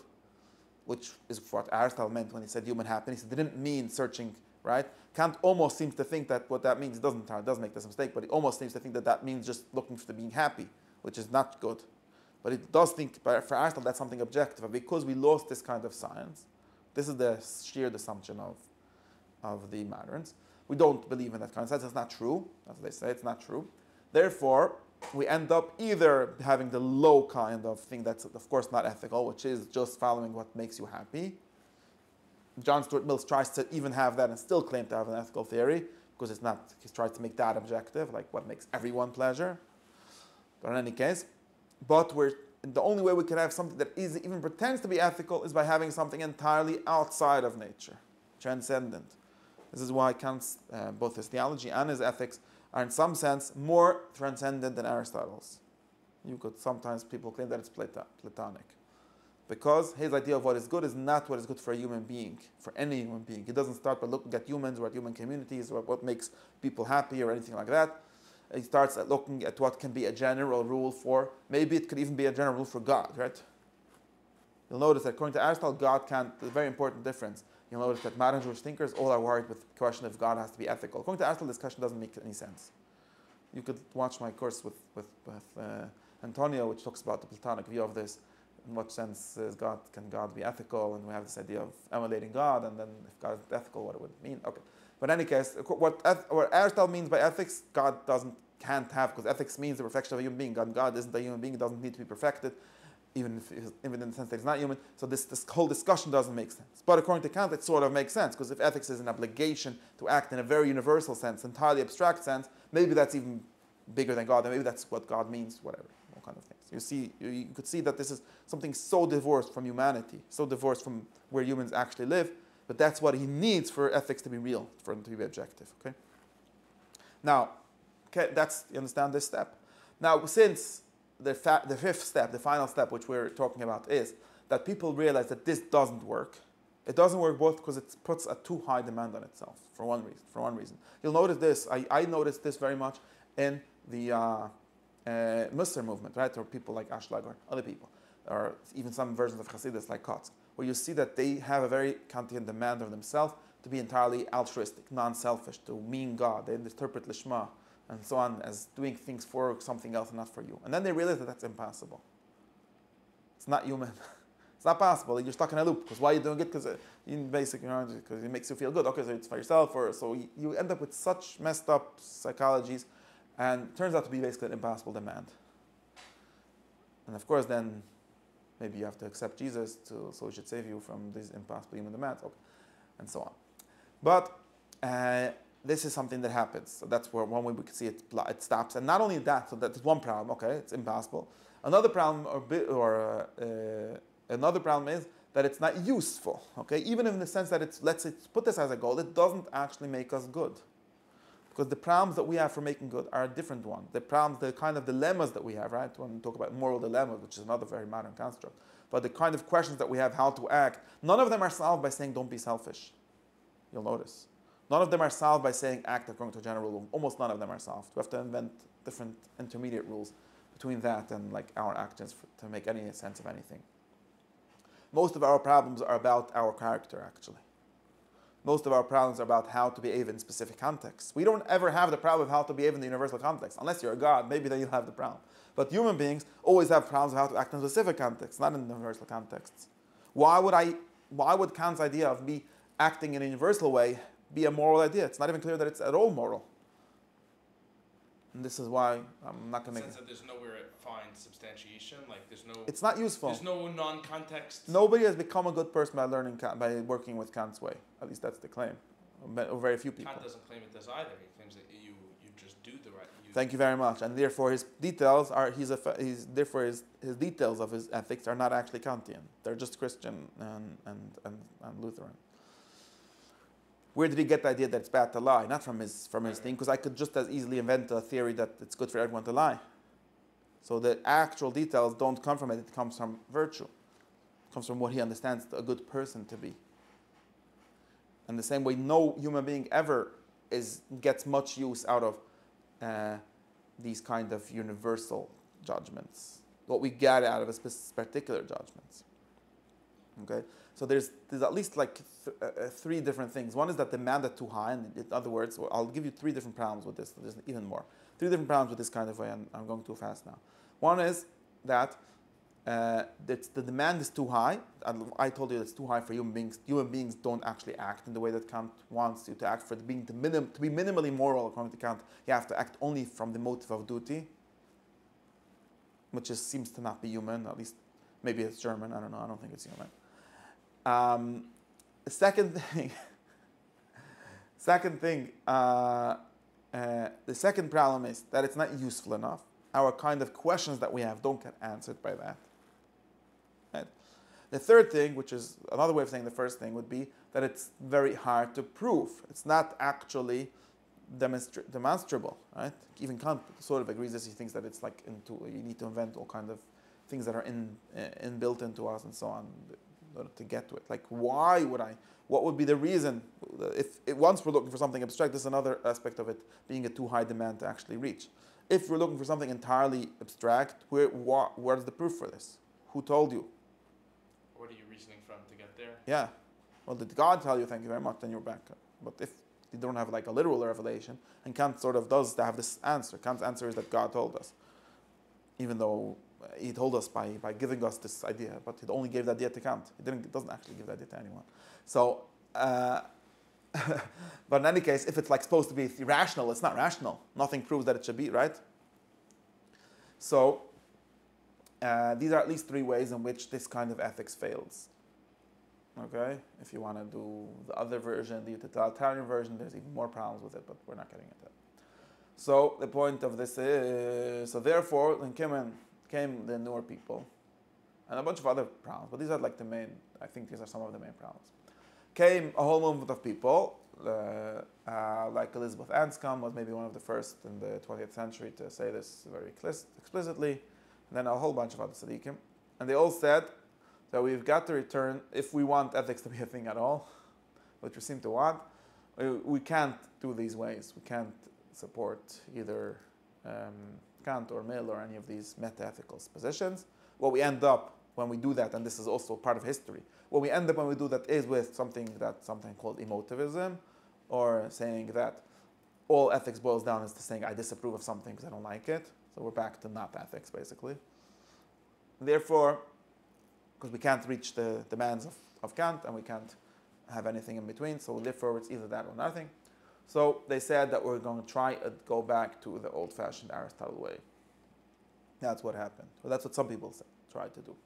which is what Aristotle meant when he said human happiness. He didn't mean searching, right? Kant almost seems to think that what that means, it does make this mistake, but he almost seems to think that that means just looking for being happy, which is not good. But it does think, for Aristotle, that's something objective. And because we lost this kind of science, this is the sheer assumption of the moderns. We don't believe in that kind of science. It's not true. As they say, it's not true. Therefore, we end up either having the low kind of thing that's, of course, not ethical, which is just following what makes you happy. John Stuart Mill tries to even have that and still claim to have an ethical theory, because it's not, he tries to make that objective, like what makes everyone pleasure. But in any case, the only way we can have something that even pretends to be ethical is by having something entirely outside of nature, transcendent. This is why Kant's, both his theology and his ethics, are in some sense more transcendent than Aristotle's. Sometimes people claim that it's Platonic. Because his idea of what is good is not what is good for a human being, for any human being. He doesn't start by looking at humans or at human communities or what makes people happy or anything like that. He starts at looking at what can be a general rule for, maybe it could even be a general rule for God, right? You'll notice that according to Aristotle, God can't, there's a very important difference. You'll notice that modern Jewish thinkers all are worried with the question if God has to be ethical. According to Aristotle, this question doesn't make any sense. You could watch my course with Antonio, which talks about the Platonic view of this. In what sense can God be ethical? And we have this idea of emulating God, and then if God is ethical, what it would mean. Okay. But in any case, what Aristotle means by ethics, God can't have, because ethics means the perfection of a human being. God isn't a human being, it doesn't need to be perfected, even in the sense that he's not human. So this whole discussion doesn't make sense. But according to Kant, it sort of makes sense, because if ethics is an obligation to act in a very universal sense, entirely abstract sense, maybe that's even bigger than God, and maybe that's what God means, whatever, all kind of things. You could see that this is something so divorced from humanity, so divorced from where humans actually live, but that's what he needs for ethics to be real, for them to be objective, okay? Now, you understand this step? Now, since the fifth step, the final step, which we're talking about, is that people realize that this doesn't work. It doesn't work both because it puts a too high demand on itself, for one reason. You'll notice this, I noticed this very much in the Muslim movement, right? Or people like Ashlag or other people, or even some versions of Hasidus like Kotzk, where you see that they have a very Kantian demand of themselves to be entirely altruistic, non-selfish, to mean God. They interpret Lishma and so on as doing things for something else and not for you. And then they realize that that's impossible. It's not human. It's not possible. You're stuck in a loop. Because why are you doing it? Because because it makes you feel good. Okay, so it's for yourself. So you end up with such messed up psychologies, and it turns out to be basically an impossible demand. And of course, then maybe you have to accept Jesus so he should save you from these impossible human demands, okay, and so on. But this is something that happens. So that's where one way we can see it stops. And not only that, so that's one problem. Okay, it's impossible. Another problem, another problem is that it's not useful. Okay, even in the sense that let's say put this as a goal, it doesn't actually make us good. Because the problems that we have for making good are a different one. The problems, the kind of dilemmas that we have, right? When we talk about moral dilemmas, which is another very modern construct. But the kind of questions that we have, how to act, none of them are solved by saying don't be selfish. You'll notice. None of them are solved by saying act according to a general rule. Almost none of them are solved. We have to invent different intermediate rules between that and like our actions to make any sense of anything. Most of our problems are about our character, actually. Most of our problems are about how to behave in specific contexts. We don't ever have the problem of how to behave in the universal context. Unless you're a God, maybe then you'll have the problem. But human beings always have problems of how to act in specific contexts, not in universal contexts. Why would Kant's idea of me acting in a universal way be a moral idea? It's not even clear that it's at all moral. And this is why I'm not going to make... sense that there's nowhere it finds substantiation, like there's no... It's not useful. There's no non-context... Nobody has become a good person by working with Kant's way. At least that's the claim. Or very few people. Kant doesn't claim it does either. He claims that you just do the right... Thank you very much. And therefore his details are... his details of his ethics are not actually Kantian. They're just Christian and Lutheran. Where did he get the idea that it's bad to lie? Not from his thing, because I could just as easily invent a theory that it's good for everyone to lie. So the actual details don't come from it, it comes from virtue. It comes from what he understands a good person to be. And the same way, no human being ever gets much use out of these kind of universal judgments. What we get out of is particular judgments. Okay, so there's at least like three different things. One is that the man that's too high, and in other words, I'll give you three different problems with this. There's even more. Three different problems with this kind of way, and I'm going too fast now. One is that the demand is too high. And I told you it's too high for human beings. Human beings don't actually act in the way that Kant wants you to act. For to be minimally moral, according to Kant, you have to act only from the motive of duty, which seems to not be human. At least maybe it's German. I don't know. I don't think it's human. The second second problem is that it's not useful enough. Our kind of questions that we have don't get answered by that. Right? The third thing, which is another way of saying the first thing, would be that it's very hard to prove. It's not actually demonstrable. Right? Even Kant sort of agrees this. He thinks that it's like you need to invent all kind of things that are inbuilt into us and so on to get to it. Like, why would I? What would be the reason? Once we're looking for something abstract, this is another aspect of it being a too high demand to actually reach. If we're looking for something entirely abstract, where's the proof for this? Who told you? What are you reasoning from to get there? Yeah. Well, did God tell you, thank you very much, then you're back. But if you don't have like a literal revelation, and Kant sort of does have this answer. Kant's answer is that God told us. Even though he told us by giving us this idea, but he only gave the idea to Kant. He doesn't actually give the idea to anyone. So, but in any case, if it's like supposed to be rational, it's not rational. Nothing proves that it should be, right? So, these are at least three ways in which this kind of ethics fails. Okay? If you want to do the other version, the utilitarian version, there's even more problems with it, but we're not getting into that. So, the point of this is, so therefore, then came the newer people, and a bunch of other problems, but these are like the main, I think these are some of the main problems. Came a whole movement of people, like Elizabeth Anscombe was maybe one of the first in the 20th century to say this very explicitly, and then a whole bunch of other tzaddikim, and they all said that we've got to return, if we want ethics to be a thing at all, which we seem to want, we can't do these ways. We can't support either Kant or Mill or any of these meta-ethical positions. What we end up when we do that, and this is also part of history, what we end up when we do that is with something called emotivism, or saying that all ethics boils down to saying I disapprove of something because I don't like it. So we're back to not ethics, basically. Therefore, because we can't reach the demands of Kant, and we can't have anything in between, so therefore it's either that or nothing. So they said that we're going to try to go back to the old-fashioned Aristotle way. That's what happened. Well, that's what some people tried to do.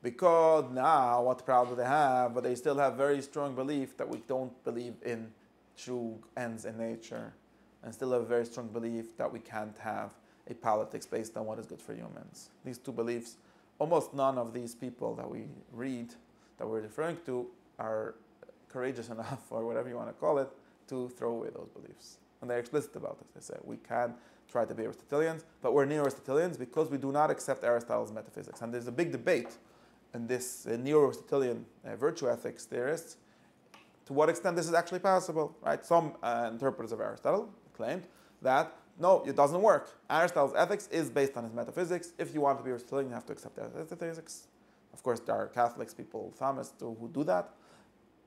Because now, what problem do they have? But they still have very strong belief that we don't believe in true ends in nature, and still have a very strong belief that we can't have a politics based on what is good for humans. These two beliefs, almost none of these people that we read, that we're referring to, are courageous enough, or whatever you want to call it, to throw away those beliefs. And they're explicit about it. They say, we can try to be Aristotelians, but we're neo-Aristotelians because we do not accept Aristotle's metaphysics. And there's a big debate in this neo-Aristotelian virtue ethics theorists, to what extent this is actually possible, right? Some interpreters of Aristotle claimed that, no, it doesn't work. Aristotle's ethics is based on his metaphysics. If you want to be Aristotelian, you have to accept Aristotle's metaphysics. Of course, there are Catholics, people, Thomists, who do that.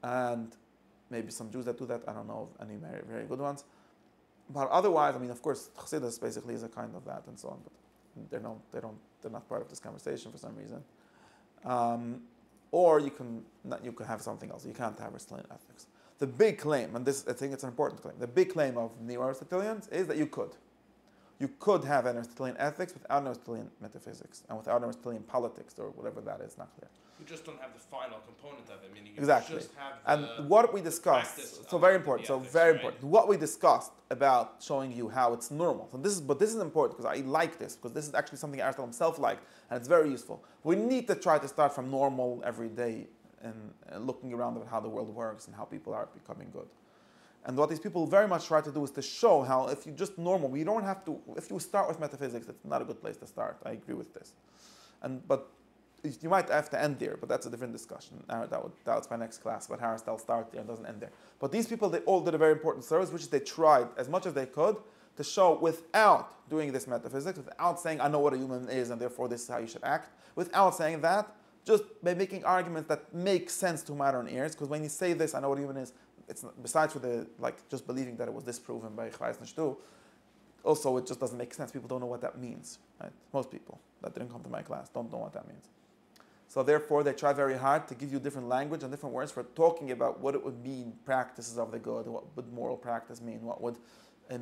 And maybe some Jews that do that. I don't know of any very, very good ones. But otherwise, I mean, of course, Chassidus basically is a kind of that and so on. But they're not part of this conversation for some reason. Or you can have something else. You can't have Aristotelian ethics. The big claim, and this I think it's an important claim, the big claim of neo-Aristotelians is that you could have an Aristotelian ethics without an Aristotelian metaphysics and without an Aristotelian politics or whatever that is, not clear. You just don't have the final component of it, meaning you Exactly. just have And what we discussed, so very important, important. What we discussed about showing you how it's normal. So this is important because I like this, because this is actually something Aristotle himself liked, and it's very useful. We need to try to start from normal every day and looking around at how the world works and how people are becoming good. And what these people very much try to do is to show how if you just normal, you don't have to, if you start with metaphysics, it's not a good place to start. I agree with this. But you might have to end there, but that's a different discussion. That's my next class, but Aristotle starts there and doesn't end there. But these people, they all did a very important service, which is they tried as much as they could to show without doing this metaphysics, without saying, I know what a human is and therefore this is how you should act, without saying that, just by making arguments that make sense to modern ears, because when you say this, I know what a human is, it's not, besides for the just believing that it was disproven by Chvais also it just doesn't make sense. People don't know what that means. Right? Most people that didn't come to my class don't know what that means. So therefore, they try very hard to give you different language and different words for talking about what it would mean, practices of the good, what would moral practice mean, what would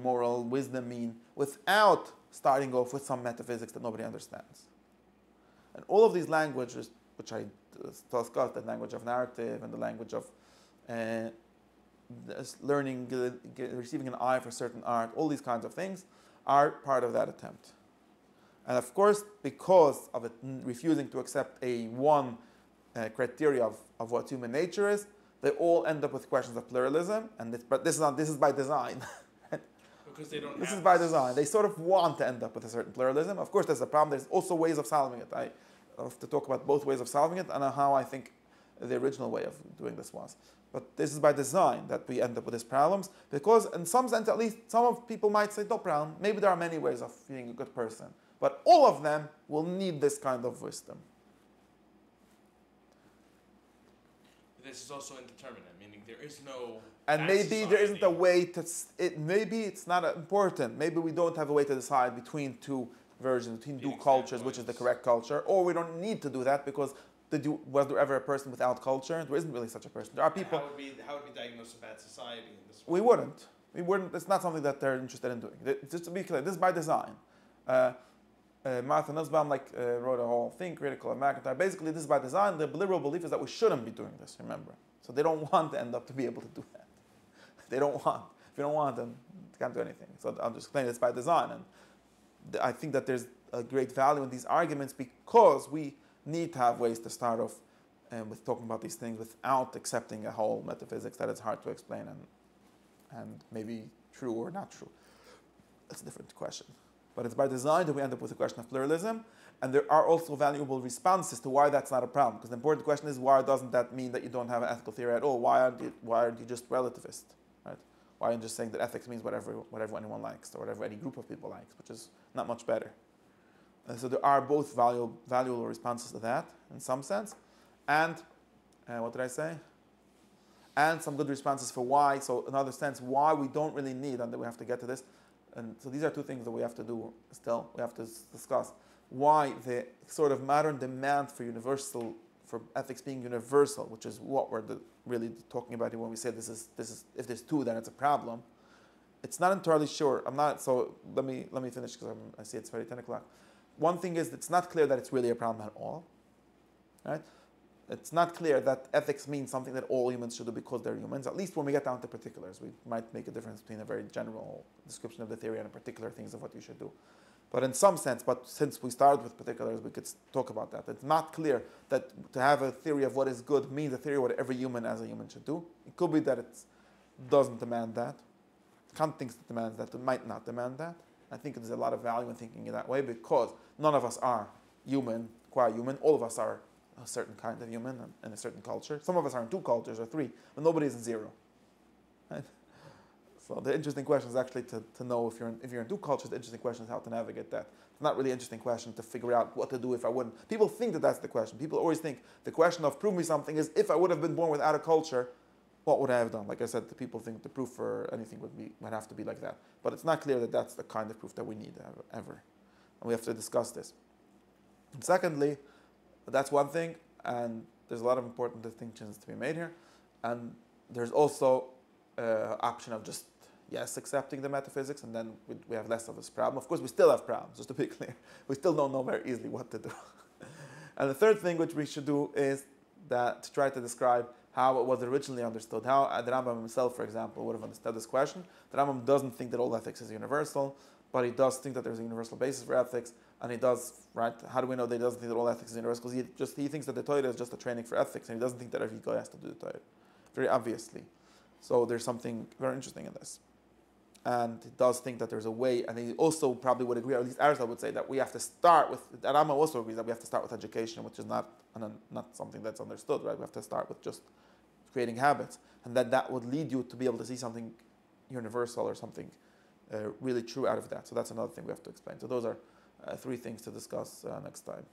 moral wisdom mean, without starting off with some metaphysics that nobody understands. And all of these languages, which I discussed, the language of narrative and the language of learning, receiving an eye for certain art, all these kinds of things are part of that attempt. And of course, because of it refusing to accept a one criteria of what human nature is, they all end up with questions of pluralism. But this is by design. Because they don't. This is by design. They sort of want to end up with a certain pluralism. Of course, there's a problem. There's also ways of solving it. I have to talk about both ways of solving it and how I think the original way of doing this was. But this is by design that we end up with these problems, because in some sense, at least, some of people might say, no problem, maybe there are many ways of being a good person, but all of them will need this kind of wisdom. This is also indeterminate, meaning there is no... And maybe there isn't a way to... maybe it's not important. Maybe we don't have a way to decide between two versions, between two cultures, which is the correct culture, or we don't need to do that because... was there ever a person without culture? There isn't really such a person. There are people... How would we diagnose a bad society in this way? We wouldn't. We wouldn't. It's not something that they're interested in doing. Just to be clear, this is by design. Martha Nussbaum wrote a whole thing, critical of McIntyre. Basically, this is by design. The liberal belief is that we shouldn't be doing this, remember. So they don't want to end up to be able to do that. They don't want. If you don't want, then you can't do anything. So I'll just explain it's by design. And I think that there's a great value in these arguments because we need to have ways to start off with talking about these things without accepting a whole metaphysics that is hard to explain and maybe true or not true. That's a different question. But it's by design that we end up with a question of pluralism, and there are also valuable responses to why that's not a problem. Because the important question is, why doesn't that mean that you don't have an ethical theory at all? Why aren't you just relativist? Right? Why aren't you just saying that ethics means whatever anyone likes or whatever any group of people likes, which is not much better. So there are both valuable responses to that in some sense, and what did I say? And some good responses for why. So in other sense, why we don't really need, and then we have to get to this. And so these are two things that we have to do still. We have to discuss why the sort of modern demand for ethics being universal, which is what we're really talking about here when we say this is if there's two, then it's a problem. It's not entirely sure. I'm not. So let me finish because I see it's already 10 o'clock. One thing is it's not clear that it's really a problem at all, right? It's not clear that ethics means something that all humans should do because they're humans. At least when we get down to particulars, we might make a difference between a very general description of the theory and a particular things of what you should do. But in some sense, but since we started with particulars, we could talk about that. It's not clear that to have a theory of what is good means a theory of what every human as a human should do. It could be that it doesn't demand that. Kant thinks it demands that. It might not demand that. I think there's a lot of value in thinking in that way because none of us are human, quite human. All of us are a certain kind of human in a certain culture. Some of us are in two cultures or three, but nobody is in zero. Right? So the interesting question is actually to know if you're in two cultures. The interesting question is how to navigate that. It's not really an interesting question to figure out what to do if I wouldn't. People think that that's the question. People always think the question of prove me something is if I would have been born without a culture, what would I have done? Like I said, the people think the proof for anything would have to be like that. But it's not clear that that's the kind of proof that we need ever. And we have to discuss this. And secondly, that's one thing, and there's a lot of important distinctions to be made here. And there's also option of just, yes, accepting the metaphysics, and then we have less of this problem. Of course, we still have problems, just to be clear. We still don't know very easily what to do. And the third thing which we should do is that to try to describe how it was originally understood, how the Rambam himself, for example, would have understood this question. The Rambam doesn't think that all ethics is universal, but he does think that there's a universal basis for ethics, and he does, right? How do we know that he doesn't think that all ethics is universal? Because he thinks that the Torah is just a training for ethics, and he doesn't think that every guy has to do the Torah, very obviously. So there's something very interesting in this. And he does think that there's a way, and he also probably would agree, or at least Aristotle would say that we have to start with, and Rambam also agrees that we have to start with education, which is not something that's understood, right? We have to start with just creating habits, and that would lead you to be able to see something universal or something really true out of that. So that's another thing we have to explain. So those are 3 things to discuss next time.